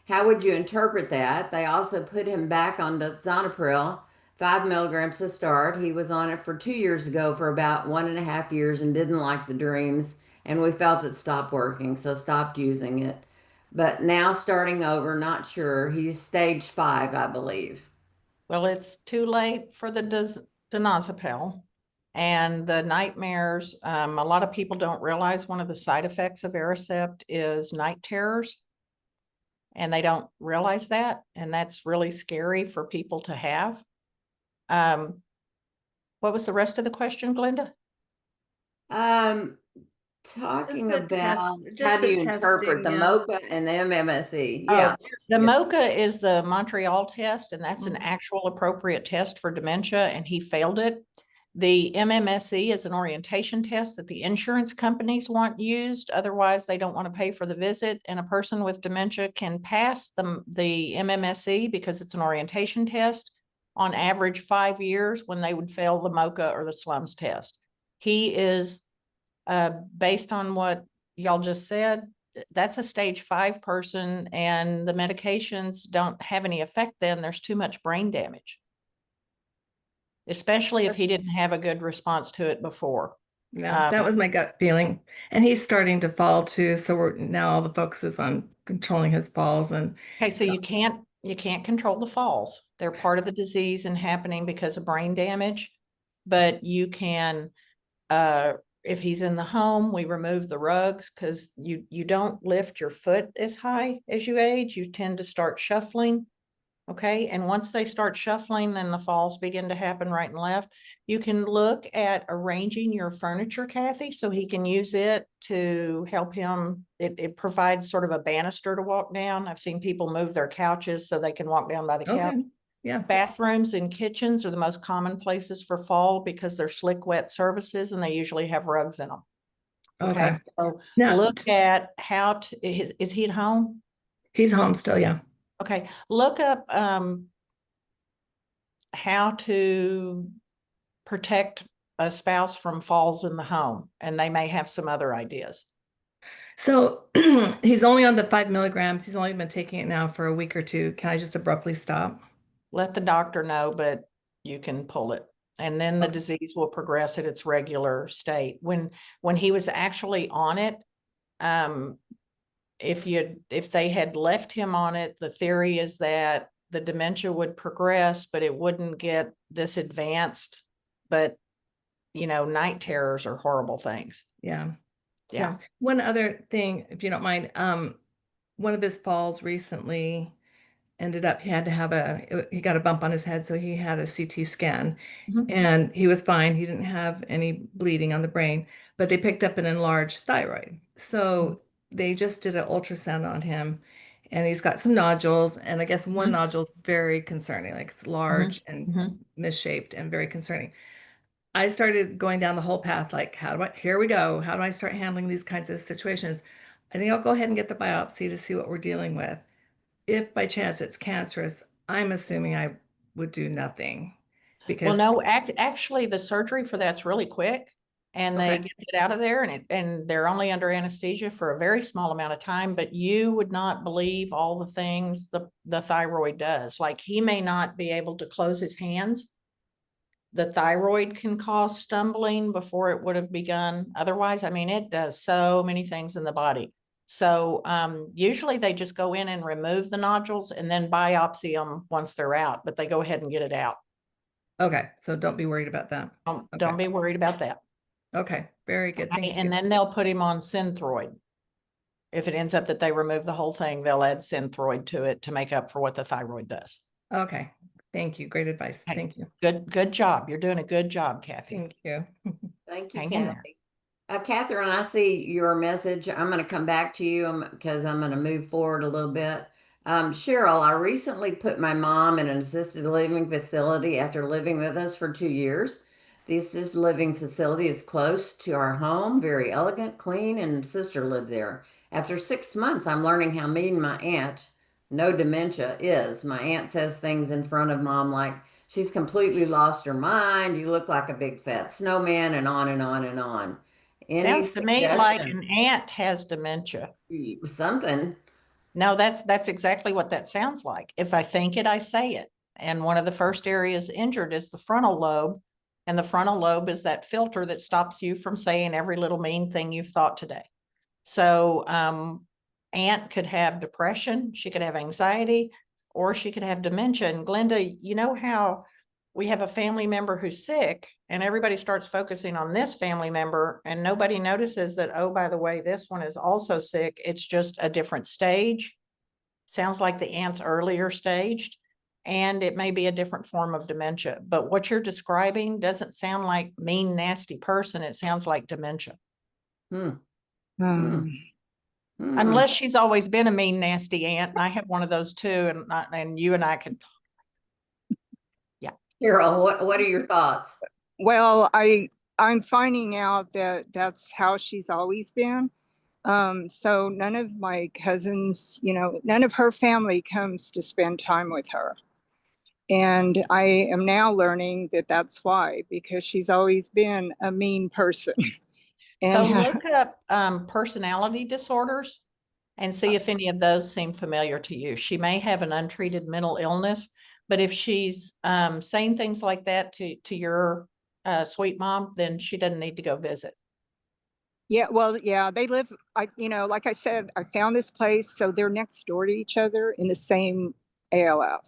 How would you interpret that? They also put him back on Zonoprazole, 5 milligrams to start. He was on it for 2 years ago for about 1.5 years and didn't like the dreams. And we felt it stopped working, so stopped using it. But now starting over, not sure. He's stage 5, I believe. Well, it's too late for the diazepam and the nightmares. A lot of people don't realize one of the side effects of Aricept is night terrors. And they don't realize that. And that's really scary for people to have. What was the rest of the question, Glenda? Talking Just the test- about just how do the you interpret testing, the yeah. MOCA and the MMSE? Yeah. The MOCA is the Montreal test, and that's an Mhm. actual appropriate test for dementia, and he failed it. The MMSE is an orientation test that the insurance companies want used. Otherwise, they don't want to pay for the visit. And a person with dementia can pass the MMSE because it's an orientation test on average 5 years when they would fail the MOCA or the SLUMS test. He is, based on what y'all just said, that's a stage 5 person, and the medications don't have any effect then. There's too much brain damage, especially if he didn't have a good response to it before. Yeah, that was my gut feeling. And he's starting to fall too. So now all the focus is on controlling his falls. And Okay, so you can't control the falls. They're part of the disease and happening because of brain damage. But you can, if he's in the home, we remove the rugs because you don't lift your foot as high as you age. You tend to start shuffling. Okay, and once they start shuffling, then the falls begin to happen right and left. You can look at arranging your furniture, Kathy, so he can use it to help him. It provides sort of a banister to walk down. I've seen people move their couches so they can walk down by the couch. okay, yeah. Bathrooms and kitchens are the most common places for fall because they're slick, wet surfaces and they usually have rugs in them. Okay. So Now, look at how to, is he at home? he's home still, yeah. Okay, look up how to protect a spouse from falls in the home, and they may have some other ideas. So he's only on the 5 milligrams. He's only been taking it now for a week or two. Can I just abruptly stop? Let the doctor know, but you can pull it. And then the Okay. disease will progress at its regular state. When he was actually on it, if they had left him on it, the theory is that the dementia would progress, but it wouldn't get this advanced. But night terrors are horrible things. Yeah. Yeah. One other thing, if you don't mind, one of his falls recently ended up, he had to have he got a bump on his head, so he had a CT scan. Mhm. And he was fine. He didn't have any bleeding on the brain, but they picked up an enlarged thyroid. So they just did an ultrasound on him, and he's got some nodules. And I guess one Mhm. nodule is very concerning, like it's large and Mhm. misshaped and very concerning. I started going down the whole path, like, here we go. How do I start handling these kinds of situations? I think I'll go ahead and get the biopsy to see what we're dealing with. If by chance it's cancerous, I'm assuming I would do nothing Well, because no, actually, the surgery for that's really quick, and they Okay. get it out of there, and they're only under anesthesia for a very small amount of time. But you would not believe all the things the thyroid does. Like, he may not be able to close his hands. The thyroid can cause stumbling before it would have begun otherwise. I mean, it does so many things in the body. So usually they just go in and remove the nodules and then biopsy them once they're out, but they go ahead and get it out. okay, so don't be worried about that. Don't be worried about that. Okay, very good. Thank you. And then they'll put him on Synthroid. If it ends up that they remove the whole thing, they'll add Synthroid to it to make up for what the thyroid does. Okay, thank you. Great advice. Okay. Thank you. Good job. You're doing a good job, Kathy. Thank you. Thank you, Hang in there. Kathy. Catherine, I see your message. I'm going to come back to you because I'm going to move forward a little bit. Cheryl, I recently put my mom in an assisted living facility after living with us for 2 years. The assisted living facility is close to our home, very elegant, clean, and sister lived there. After 6 months, I'm learning how mean my aunt, no dementia, is. My aunt says things in front of mom like, she's completely lost her mind. You look like a big fat snowman, and on and on and on. Any Sounds to me like suggestion? an aunt has dementia. Something. No, that's exactly what that sounds like. If I think it, I say it. And one of the first areas injured is the frontal lobe. And the frontal lobe is that filter that stops you from saying every little mean thing you've thought today. So aunt could have depression, she could have anxiety, or she could have dementia. And Glenda, you know how we have a family member who's sick and everybody starts focusing on this family member and nobody notices that, oh, by the way, this one is also sick. It's just a different stage. Sounds like the aunt's earlier staged, and it may be a different form of dementia. But what you're describing doesn't sound like mean, nasty person. It sounds like dementia. Hmm. Hmm. Hmm. Unless she's always been a mean, nasty aunt. And I have one of those too. And you and I can. Yeah. Cheryl, what are your thoughts? Well, I'm finding out that that's how she's always been. So none of my cousins, none of her family comes to spend time with her. And I am now learning that that's why, because she's always been a mean person. So And look up personality disorders and see if any of those seem familiar to you. She may have an untreated mental illness, but if she's saying things like that to your sweet mom, then she doesn't need to go visit. yeah, well, yeah, they live, like I said, I found this place, so they're next door to each other in the same ALF,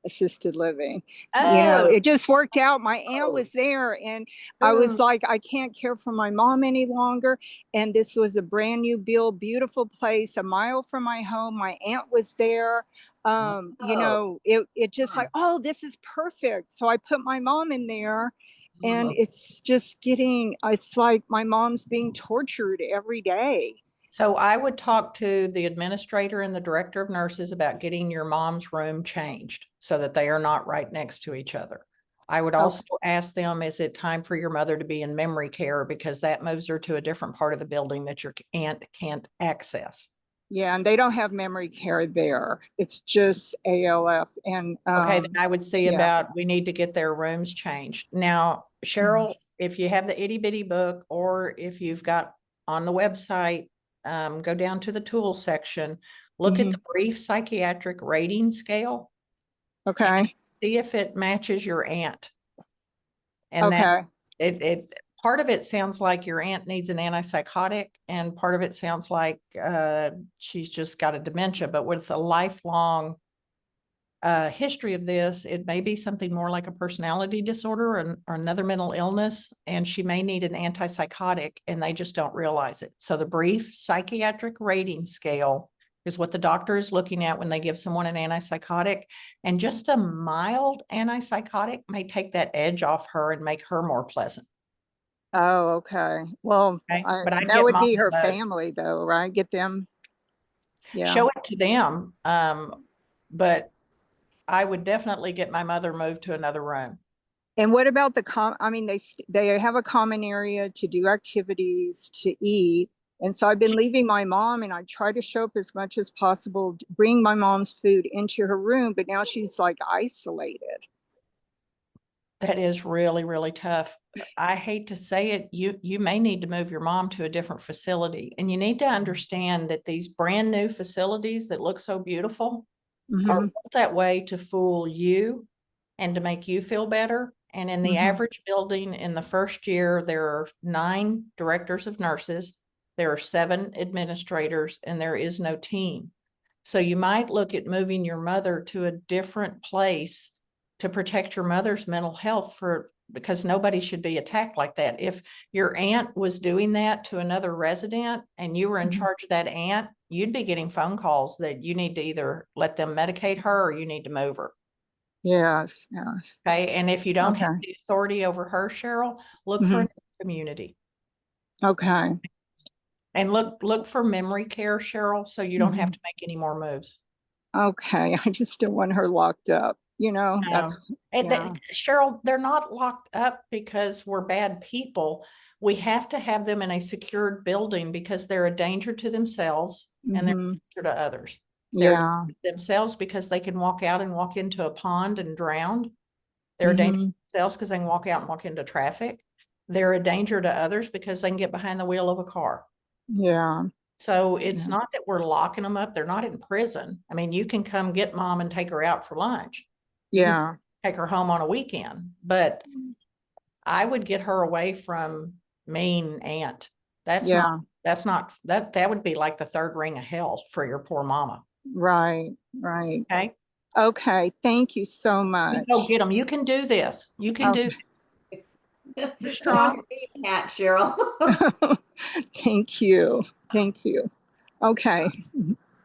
assisted living. Oh, It just worked out. My aunt was there and I was like, I can't care for my mom any longer. And this was a brand new build, beautiful place, a mile from my home. My aunt was there. It just like, oh, this is perfect. So I put my mom in there. And it's like my mom's being tortured every day. so I would talk to the administrator and the director of nurses about getting your mom's room changed so that they are not right next to each other. I would also ask them, is it time for your mother to be in memory care? Because that moves her to a different part of the building that your aunt can't access. Yeah, and they don't have memory care there. It's just ALF. And Okay, then I would see yeah. about, we need to get their rooms changed. Now, Cheryl, if you have the itty bitty book, or if you've got on the website, go down to the tools section, look at the brief psychiatric rating scale, Okay. see if it matches your aunt. And Okay. it part of it sounds like your aunt needs an antipsychotic, and part of it sounds like she's just got a dementia. But with a lifelong history of this, it may be something more like a personality disorder or another mental illness, and she may need an antipsychotic and they just don't realize it. So the brief psychiatric rating scale is what the doctor is looking at when they give someone an antipsychotic, and just a mild antipsychotic may take that edge off her and make her more pleasant. Oh, okay. Well, Okay, but I'd that get would mom be to her vote. family though, right? Get them. Yeah. Show it to them. But I would definitely get my mother moved to another room. And what about they have a common area to do activities, to eat. And so I've been leaving my mom, and I try to show up as much as possible, bring my mom's food into her room, but now she's like isolated. That is really, really tough. I hate to say it, you may need to move your mom to a different facility. And you need to understand that these brand new facilities that look so beautiful are Mhm. built that way to fool you and to make you feel better. And in the Mhm. average building in the first year, there are 9 directors of nurses, there are 7 administrators, and there is no team. So you might look at moving your mother to a different place to protect your mother's mental health because nobody should be attacked like that. If your aunt was doing that to another resident and you were in Mhm. charge of that aunt, you'd be getting phone calls that you need to either let them medicate her or you need to move her. Yes, yes. Okay. And if you don't have Okay. the authority over her, Cheryl, look for a Mhm. new community Okay. and look for memory care, Cheryl, so you don't have Mhm. to make any more moves. Okay. I just don't want her locked up. That's, And yeah. Cheryl, they're not locked up because we're bad people. We have to have them in a secured building because they're a danger to themselves and they're a Mhm. danger to others. They're Yeah. themselves because they can walk out and walk into a pond and drown. They're a danger to Mhm. themselves because they can walk out and walk into traffic. They're a danger to others because they can get behind the wheel of a car. Yeah. So it's Yeah. not that we're locking them up. They're not in prison. I mean, you can come get mom and take her out for lunch. You can Yeah. take her home on a weekend, but I would get her away from mean aunt. Yeah. That would be like the third ring of hell for your poor mama. Right. Right. Okay. Okay. Thank you so You much. go get them. You can do this. You can do Okay. this. Put on Strong. your beanie hat, Cheryl. Thank you. Thank you. Okay.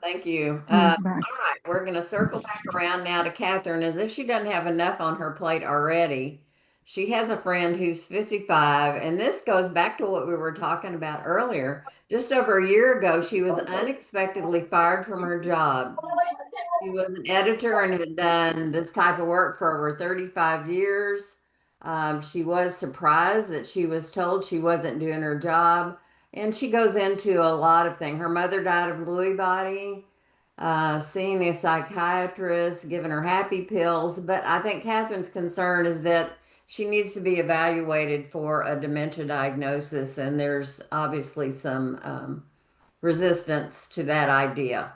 Thank you. Bye. All right, we're going to circle back around now to Catherine. As if she doesn't have enough on her plate already, she has a friend who's 55, and this goes back to what we were talking about earlier. Just over a year ago, she was unexpectedly fired from her job. She was an editor and had done this type of work for over 35 years. She was surprised that she was told she wasn't doing her job. And she goes into a lot of things. Her mother died of Lewy body, seeing a psychiatrist, giving her happy pills. But I think Catherine's concern is that she needs to be evaluated for a dementia diagnosis. And there's obviously some resistance to that idea.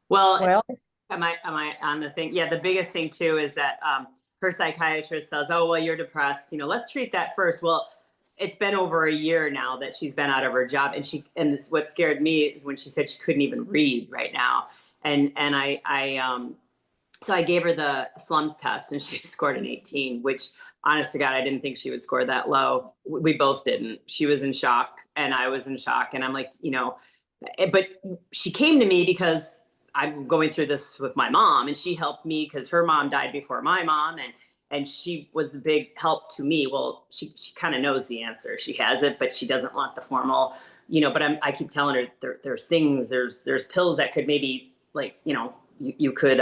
Well, Well, am I on the thing? Yeah, the biggest thing too is that her psychiatrist says, "Oh, well, you're depressed. Let's treat that first." Well, it's been over a year now that she's been out of her job, and what scared me is when she said she couldn't even read right now, and so I gave her the slums test, and she scored an 18, which, honest to God, I didn't think she would score that low. We both didn't. She was in shock, and I was in shock, and I'm like, but she came to me because I'm going through this with my mom, and she helped me because her mom died before my mom, and she was a big help to me. Well, she kind of knows the answer. She has it, but she doesn't want the formal, but I keep telling her there's things, there's pills that could maybe, like, you could,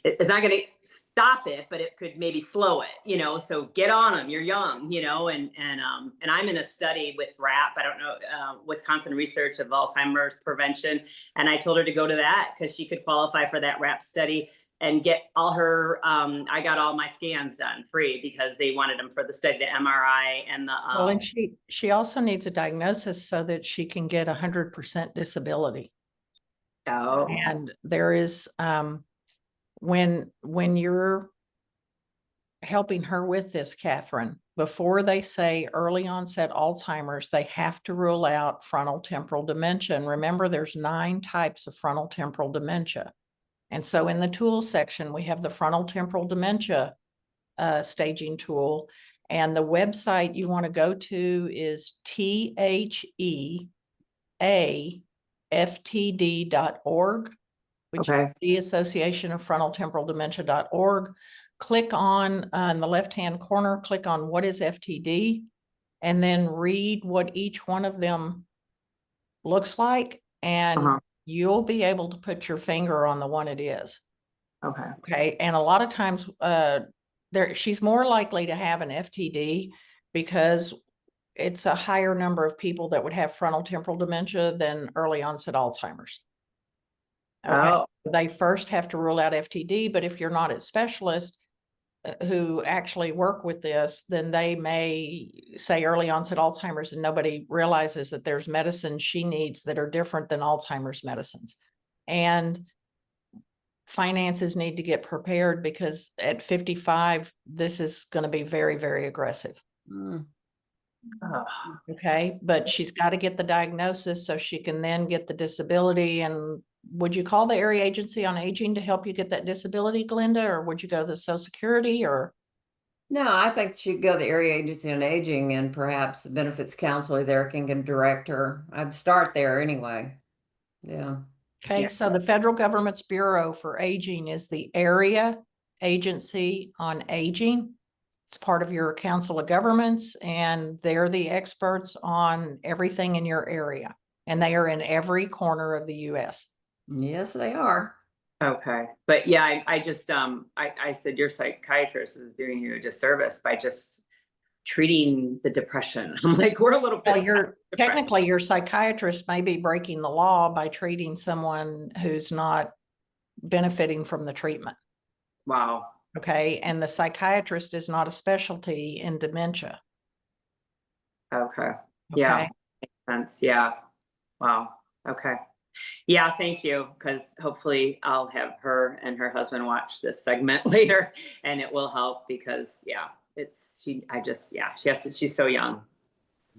it's not going to stop it, but it could maybe slow it, so get on them. You're young, and I'm in a study with RAP. I don't know, Wisconsin Research of Alzheimer's Prevention. And I told her to go to that because she could qualify for that RAP study and get all her, I got all my scans done free because they wanted them for the study, the MRI and the, well, and she also needs a diagnosis so that she can get 100% disability. oh, And there is, when you're helping her with this, Catherine, before they say early onset Alzheimer's, they have to rule out frontal temporal dementia. And remember, there's 9 types of frontal temporal dementia. And so in the tools section, we have the frontal temporal dementia staging tool. And the website you want to go to is theaftd.org, which is the Association of Frontal Temporal Dementia.org. Click on in the left-hand corner, click on what is FTD, and then read what each one of them looks like, and you'll be able to put your finger on the one it is. Okay. And a lot of times she's more likely to have an FTD because it's a higher number of people that would have frontal temporal dementia than early onset Alzheimer's. Okay. They first have to rule out FTD, but if you're not a specialist, who actually work with this, then they may say early onset Alzheimer's and nobody realizes that there's medicines she needs that are different than Alzheimer's medicines. And finances need to get prepared because at 55, this is going to be very, very aggressive. Mm. Okay, but she's got to get the diagnosis so she can then get the disability. And would you call the Area Agency on Aging to help you get that disability, Glenda, or would you go to the Social Security? Or No, I think she'd go to the Area Agency on Aging, and perhaps the benefits counselor there can direct her. I'd start there anyway. Yeah. okay, Yeah. so the federal government's Bureau for Aging is the Area Agency on Aging. It's part of your Council of Governments, and they're the experts on everything in your area. And they are in every corner of the US. Yes, they are. Okay, but yeah, I just, I said your psychiatrist is doing you a disservice by just treating the depression. I'm like, we're a little Well, bit. technically your psychiatrist may be breaking the law by treating someone who's not benefiting from the treatment. Wow. Okay, and the psychiatrist is not a specialty in dementia. Okay. Okay. Yeah. Makes sense. Yeah. Wow. Okay. Yeah, thank you. Because hopefully I'll have her and her husband watch this segment later, and it will help because yeah, she has to, she's so young.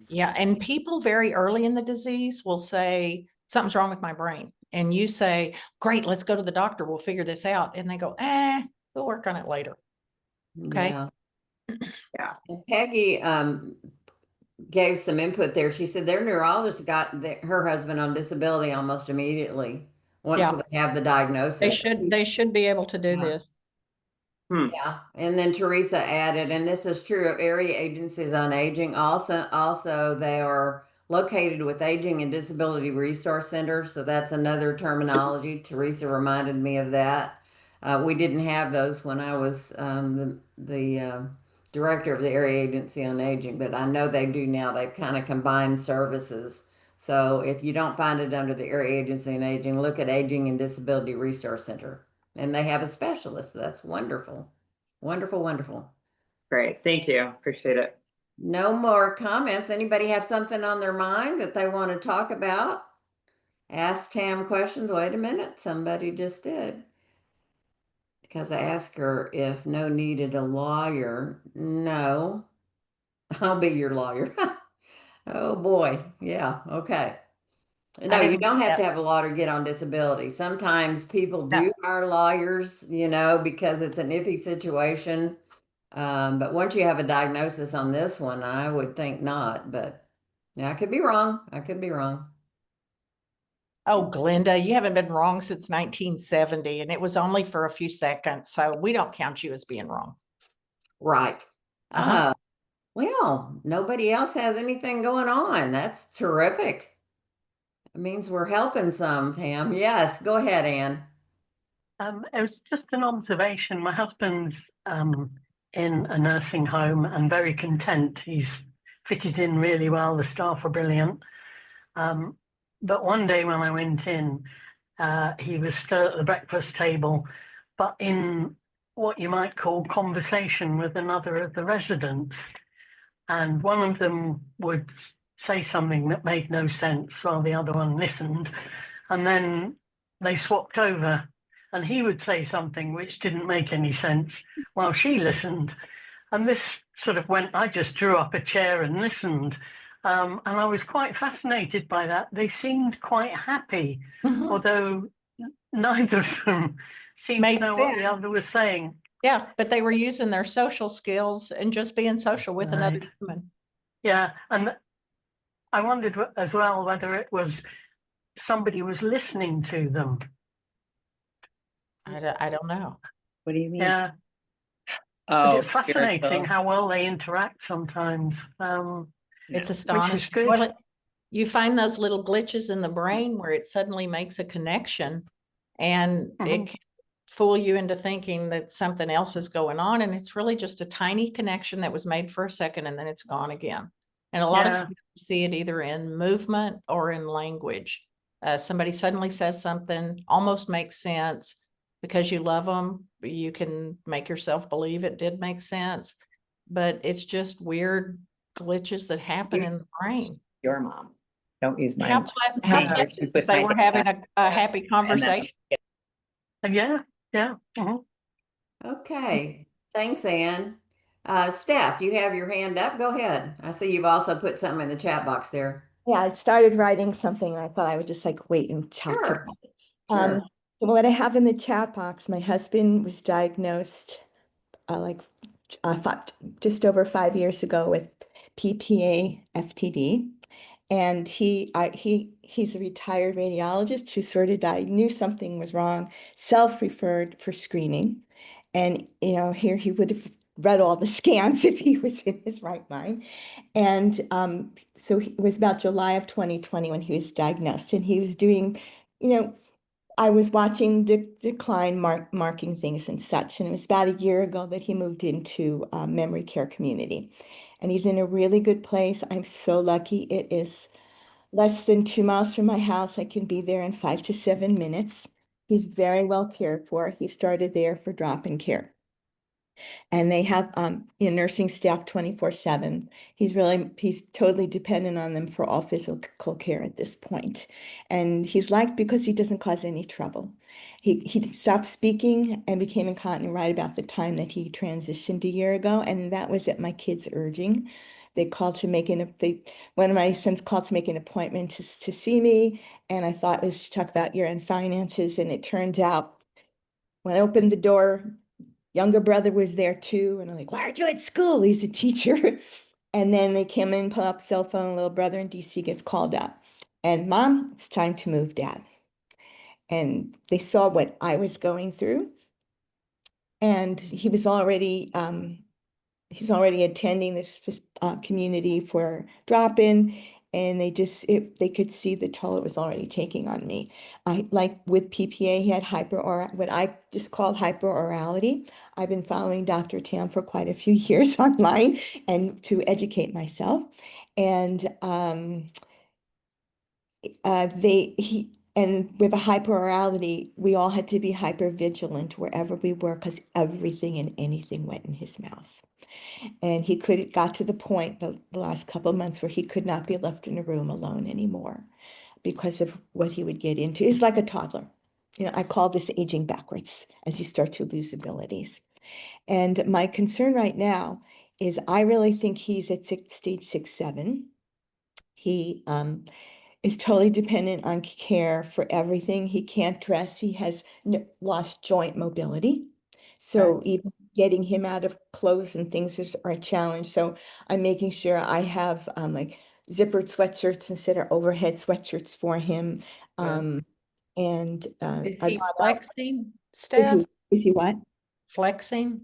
Yeah, and people very early in the disease will say, something's wrong with my brain. And you say, great, let's go to the doctor. We'll figure this out. And they go, we'll work on it later. Okay. Yeah. Yeah. And Peggy gave some input there. She said their neurologist got her husband on disability almost immediately once Yeah. they have the diagnosis. They should be able to do Yeah. this. Yeah, and then Teresa added, and this is true of area agencies on aging. Also, they are located with aging and disability resource centers. So that's another terminology. Teresa reminded me of that. We didn't have those when I was the director of the area agency on aging, but I know they do now. They've kind of combined services. So if you don't find it under the area agency on aging, look at Aging and Disability Resource Center. And they have a specialist. That's wonderful. Wonderful, wonderful. Great. Thank you. Appreciate it. No more comments. Anybody have something on their mind that they want to talk about? Ask Tam questions. Wait a minute. Somebody just did. Because I asked her if no needed a lawyer. No, I'll be your lawyer. Oh boy. Yeah. Okay. No, you don't have to have a lawyer to get on disability. Sometimes people do hire lawyers, because it's an iffy situation. But once you have a diagnosis on this one, I would think not. But yeah, I could be wrong. I could be wrong. Oh, Glenda, you haven't been wrong since 1970, and it was only for a few seconds. So we don't count you as being wrong. Right. Well, nobody else has anything going on. That's terrific. It means we're helping some, Tam. Yes, go ahead, Anne. It was just an observation. My husband's in a nursing home and very content. He's fitted in really well. The staff are brilliant. But one day when I went in, he was still at the breakfast table, but in what you might call conversation with another of the residents. And one of them would say something that made no sense while the other one listened. And then they swapped over and he would say something which didn't make any sense while she listened. And this sort of went, I just drew up a chair and listened. And I was quite fascinated by that. They seemed quite happy, although neither of them seemed to know what the other was saying. Yeah, but they were using their social skills and just being social with another human. Yeah, and I wondered as well whether it was somebody was listening to them. I don't know. What do you mean? Yeah. Oh, it's fascinating how well they interact sometimes. It's astonishing. Well, you find those little glitches in the brain where it suddenly makes a connection, and it can fool you into thinking that something else is going on, and it's really just a tiny connection that was made for a second and then it's gone again. And a lot of times you see it either in movement or in language. Somebody suddenly says something, almost makes sense, because you love them, you can make yourself believe it did make sense. But it's just weird glitches that happen in the brain. Your mom. Don't use my How mom. pleasant if they were having a happy conversation. Yeah, yeah. Okay, thanks, Ann. Steph, you have your hand up. Go ahead. I see you've also put something in the chat box there. Yeah, I started writing something and I thought I would just like wait and talk to Sure, them. sure. So what I have in the chat box, my husband was diagnosed just over 5 years ago with PPA FTD. And he's a retired radiologist who sort of knew something was wrong, self-referred for screening. And, here he would have read all the scans if he was in his right mind. And so it was about July of 2020 when he was diagnosed, and he was doing, I was watching decline marking things and such. And it was about a year ago that he moved into memory care community. And he's in a really good place. I'm so lucky. It is less than 2 miles from my house. I can be there in 5 to 7 minutes. He's very well cared for. He started there for drop-in care. And they have nursing staff 24/7. He's totally dependent on them for all physical care at this point. And he's liked because he doesn't cause any trouble. He stopped speaking and became incontinent right about the time that he transitioned a year ago, and that was at my kids' urging. They called to make one of my sons called to make an appointment to see me, and I thought it was to talk about year-end finances, and it turned out when I opened the door, younger brother was there too. And I'm like, why aren't you at school? He's a teacher. And then they came in, pull up cell phone, little brother in DC gets called up. And Mom, it's time to move, Dad. And they saw what I was going through. And he's already attending this community for drop-in. And they could see the toll it was already taking on me. Like with PPA, he had what I just called hyperorality. I've been following Dr. Tam for quite a few years online and to educate myself. And with a hyperorality, we all had to be hyper vigilant wherever we were because everything and anything went in his mouth. And got to the point the last couple of months where he could not be left in a room alone anymore because of what he would get into. It's like a toddler. I call this aging backwards as you start to lose abilities. And my concern right now is I really think he's at stage 6, 7. He is totally dependent on care for everything. He can't dress. He has lost joint mobility. So even getting him out of clothes and things are a challenge. So I'm making sure I have like zippered sweatshirts instead of overhead sweatshirts for him. And Is I he got out. flexing, Steph? Is he what? Flexing?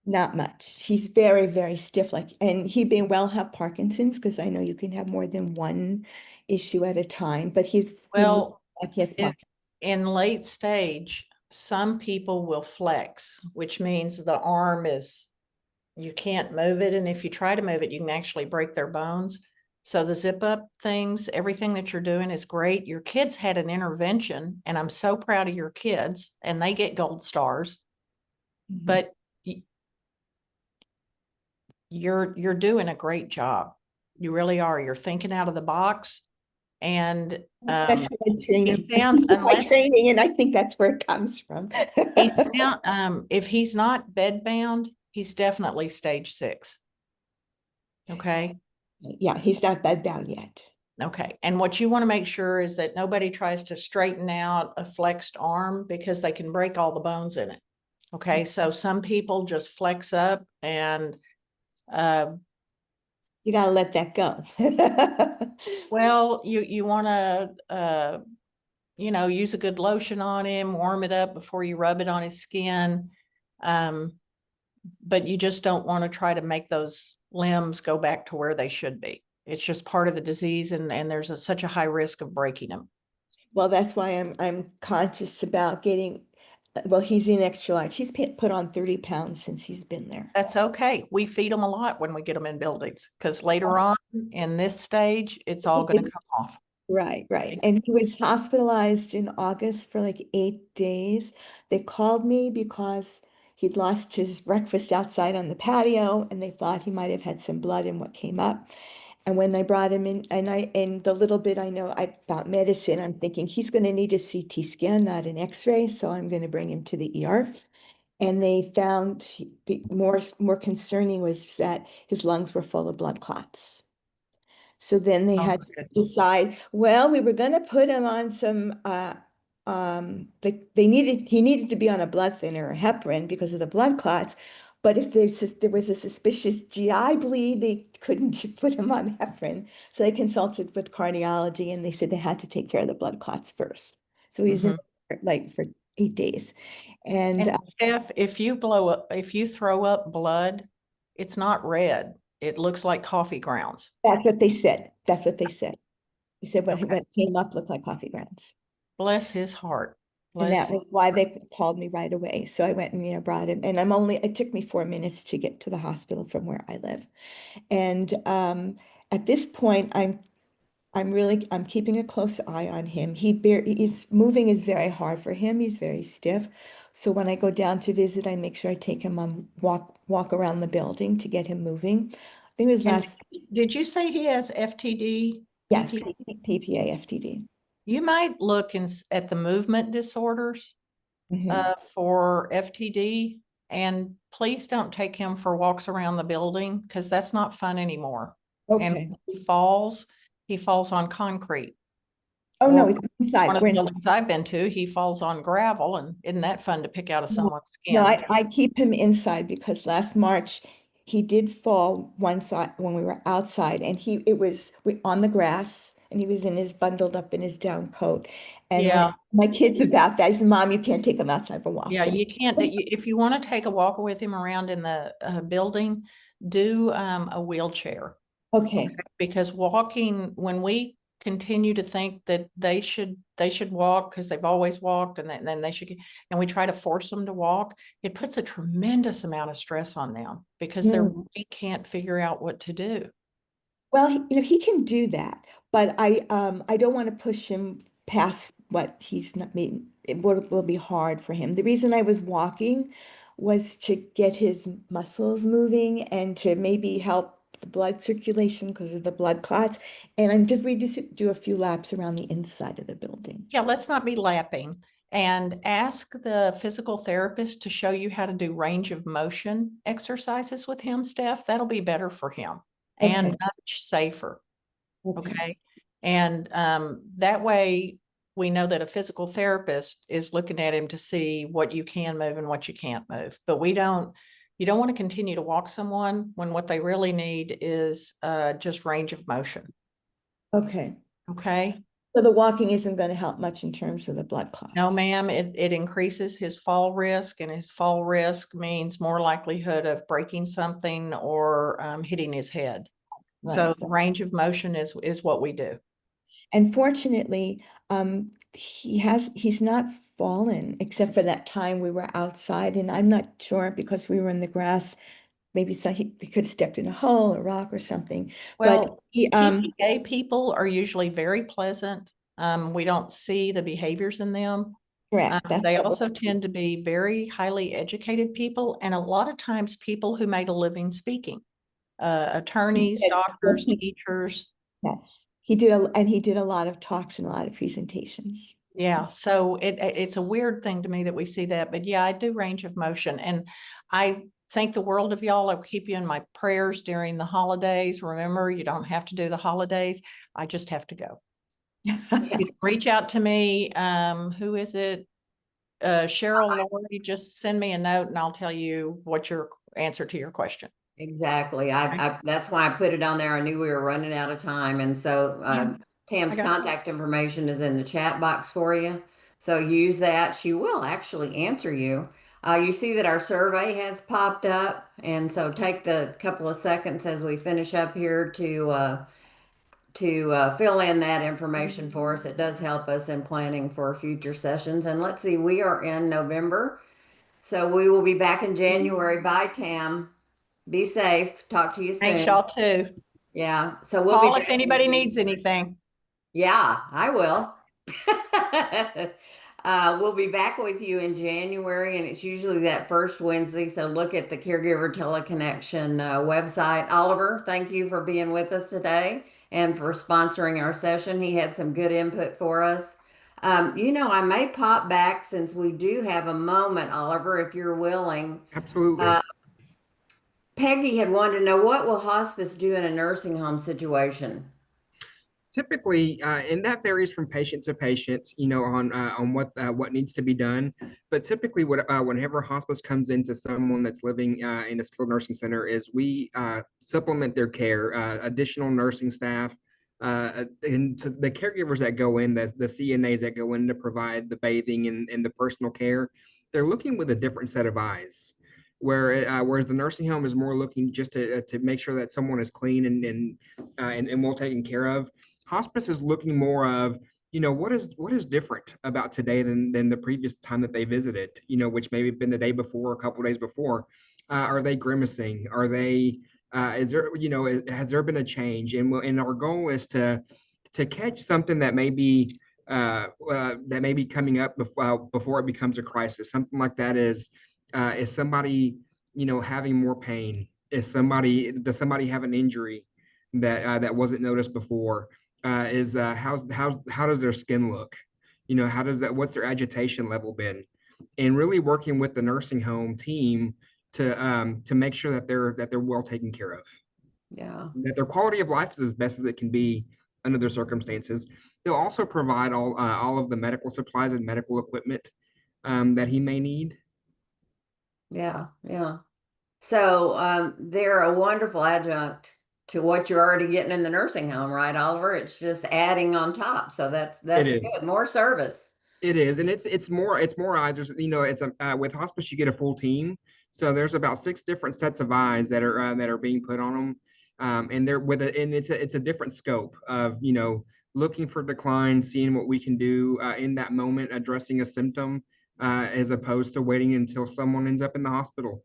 Not much. He's very, very stiff. And he may well have Parkinson's because I know you can have more than one issue at a time. But he Well, like he has Parkinson's. in late stage, some people will flex, which means the arm you can't move it. And if you try to move it, you can actually break their bones. So the zip up things, everything that you're doing is great. Your kids had an intervention, and I'm so proud of your kids, and they get gold stars. Mhm. But you're doing a great job. You really are. You're thinking out of the box. And Training. sounds, Like training, and I think that's where it comes from. if he's not bedbound, he's definitely stage 6. Okay. Yeah, he's not bedbound yet. Okay. And what you want to make sure is that nobody tries to straighten out a flexed arm because they can break all the bones in it. Okay. So some people just flex up and you got to let that go. well, you want to use a good lotion on him, warm it up before you rub it on his skin. But you just don't want to try to make those limbs go back to where they should be. It's just part of the disease, and there's such a high risk of breaking them. Well, that's why I'm conscious about getting. Well, he's in extra large. He's put on 30 pounds since he's been there. That's okay. We feed them a lot when we get them in buildings because later on in this stage, it's all going to come off. Right, right. And he was hospitalized in August for like 8 days. They called me because he'd lost his breakfast outside on the patio and they thought he might have had some blood in what came up. And when I brought him in, and the little bit I know about medicine, I'm thinking he's going to need a CT scan, not an X-ray. So I'm going to bring him to the ER. And they found more concerning was that his lungs were full of blood clots. So then they Oh, had to goodness. decide, well, we were going to put him on some, he needed to be on a blood thinner or heparin because of the blood clots. But if there was a suspicious GI bleed, they couldn't put him on heparin. So they consulted with cardiology and they said they had to take care of the blood clots first. So he's in like for 8 days. And And Steph, if you throw up blood, it's not red. It looks like coffee grounds. that's what they said. That's what they said. They said Okay. what came up looked like coffee grounds. Bless his heart. And Bless that was why they called me right away. So I went and, brought him. And it took me 4 minutes to get to the hospital from where I live. And at this point, I'm keeping a close eye on him. He's moving is very hard for him. He's very stiff. So when I go down to visit, I make sure I take him on walk around the building to get him moving. I think it was And did you say he has FTD? yes, PPA? PPA, FTD. You might look at the movement disorders Mhm. for FTD, and please don't take him for walks around the building because that's not fun anymore. And Okay. when he falls on concrete. Oh, no, Or it's inside. one of We're the buildings I've been to, he falls on gravel, and isn't that fun to pick out of someone's No, skin? I keep him inside because last March he did fall one side when we were outside and we on the grass and he was bundled up in his down coat. And when Yeah. my kids about that, I said, Mom, you can't take him outside for walks. Yeah, you can't, if you want to take a walk with him around in the building, do a wheelchair. Okay. Because walking, when we continue to think that they should walk because they've always walked and then they should, and we try to force them to walk, it puts a tremendous amount of stress on them because they can't figure out what to do. Well, he can do that, but I don't want to push him past what he's not made. It will be hard for him. The reason I was walking was to get his muscles moving and to maybe help the blood circulation because of the blood clots. And we just do a few laps around the inside of the building. Yeah, let's not be lapping. And ask the physical therapist to show you how to do range of motion exercises with him, Steph. That'll be better for him and much safer. Okay. And that way we know that a physical therapist is looking at him to see what you can move and what you can't move. But you don't want to continue to walk someone when what they really need is just range of motion. Okay. Okay. So the walking isn't going to help much in terms of the blood clots. No, ma'am, it increases his fall risk, and his fall risk means more likelihood of breaking something or hitting his head. Right. So the range of motion is what we do. And fortunately, he's not fallen except for that time we were outside, and I'm not sure because we were in the grass. Maybe he could have stepped in a hole, a rock, or something. Well, But PPA people are usually very pleasant. We don't see the behaviors in them. correct. They also tend to be very highly educated people, and a lot of times people who made a living speaking, attorneys, doctors, teachers. Yes, he did, and he did a lot of talks and a lot of presentations. Yeah, so it's a weird thing to me that we see that, but yeah, I do range of motion, and I thank the world of y'all. I'll keep you in my prayers during the holidays. Remember, you don't have to do the holidays. I just have to go. You can reach out to me. Who is it? Cheryl Lori, just send me a note and I'll tell you what your answer to your question. Exactly. That's why I put it on there. I knew we were running out of time. And so Tam's contact information is in the chat box for you. So use that. She will actually answer you. You see that our survey has popped up. And so take the couple of seconds as we finish up here to fill in that information for us. It does help us in planning for future sessions. And let's see, we are in November. So we will be back in January. Bye, Tam. Be safe. Talk to you soon. Thanks, y'all too. Yeah. So we'll Call be if back in anybody January. needs anything. Yeah, I will. We'll be back with you in January, and it's usually that first Wednesday. So look at the Caregiver Teleconnection website. Oliver, thank you for being with us today and for sponsoring our session. He had some good input for us. I may pop back since we do have a moment, Oliver, if you're willing. Absolutely. Uh, Peggy had wanted to know, what will hospice do in a nursing home situation? Typically, and that varies from patient to patient, on what needs to be done. But typically, whenever hospice comes into someone that's living in a skilled nursing center, is we supplement their care, additional nursing staff, and to the caregivers that go in, the CNAs that go in to provide the bathing and the personal care. They're looking with a different set of eyes. Whereas the nursing home is more looking just to make sure that someone is clean and well taken care of. Hospice is looking more of, what is different about today than the previous time that they visited, which maybe been the day before, a couple days before. Are they grimacing? Are they is there, has there been a change? And our goal is to catch something that may be coming up before it becomes a crisis. Something like that is somebody, having more pain? Does somebody have an injury that wasn't noticed before? How does their skin look? What's their agitation level been? And really working with the nursing home team to make sure that they're well taken care of, Yeah. that their quality of life is as best as it can be under their circumstances. They'll also provide all of the medical supplies and medical equipment that he may need. Yeah, yeah. So they're a wonderful adjunct to what you're already getting in the nursing home, right, Oliver? It's just adding on top. So It that's is. good. More service. It is, and it's more eyes. There's, it's a with hospice you get a full team, so there's about 6 different sets of eyes that are being put on them, and they're with it, and it's a different scope of looking for decline, seeing what we can do in that moment, addressing a symptom, as opposed to waiting until someone ends up in the hospital.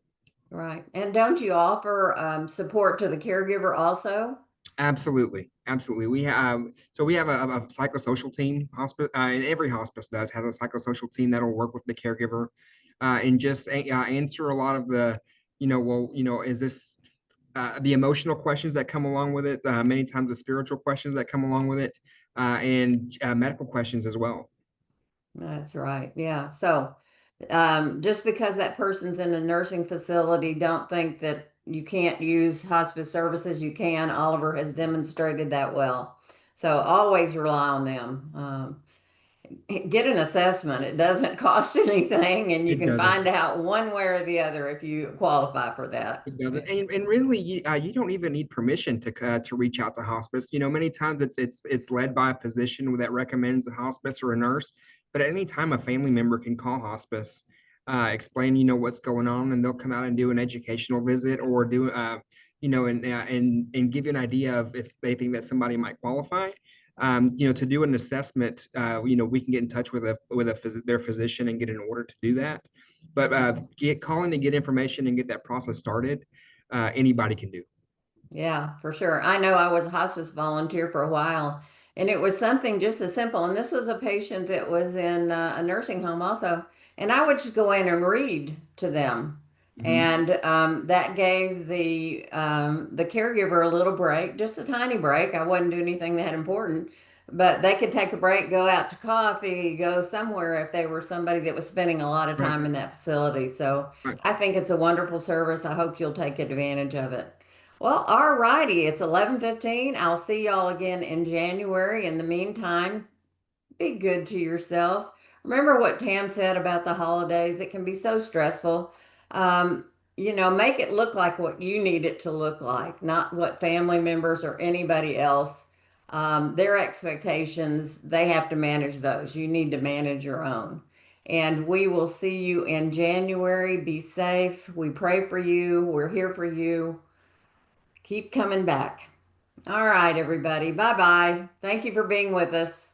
Right. And don't you offer support to the caregiver also? Absolutely, absolutely. We have a psychosocial team. Hospice, and every hospice has a psychosocial team that'll work with the caregiver, and just answer a lot of the, is this the emotional questions that come along with it? Many times the spiritual questions that come along with it, and medical questions as well. That's right. Yeah. So just because that person's in a nursing facility, don't think that you can't use hospice services. You can. Oliver has demonstrated that well. So always rely on them. Get an assessment. It doesn't cost anything, and you It can doesn't. find out one way or the other if you qualify for that. It doesn't, and really, you don't even need permission to reach out to hospice. Many times it's led by a physician that recommends a hospice or a nurse, but at any time a family member can call hospice, explain what's going on, and they'll come out and do an educational visit or do and give you an idea of if they think that somebody might qualify. To do an assessment, we can get in touch with their physician and get an order to do that. But get calling to get information and get that process started, anybody can do. Yeah, for sure. I know I was a hospice volunteer for a while, and it was something just as simple. And this was a patient that was in a nursing home also. And I would just go in and read to them. Mhm. And that gave the caregiver a little break, just a tiny break. I wasn't doing anything that important, but they could take a break, go out to coffee, go somewhere if they were somebody that was spending a lot of Right, time in that facility. So right. I think it's a wonderful service. I hope you'll take advantage of it. Well, all righty. It's 11:15. I'll see y'all again in January. In the meantime, be good to yourself. Remember what Tam said about the holidays. It can be so stressful. Um, make it look like what you need it to look like, not what family members or anybody else, their expectations, they have to manage those. You need to manage your own. And we will see you in January. Be safe. We pray for you. We're here for you. Keep coming back. All right, everybody. Bye bye. Thank you for being with us.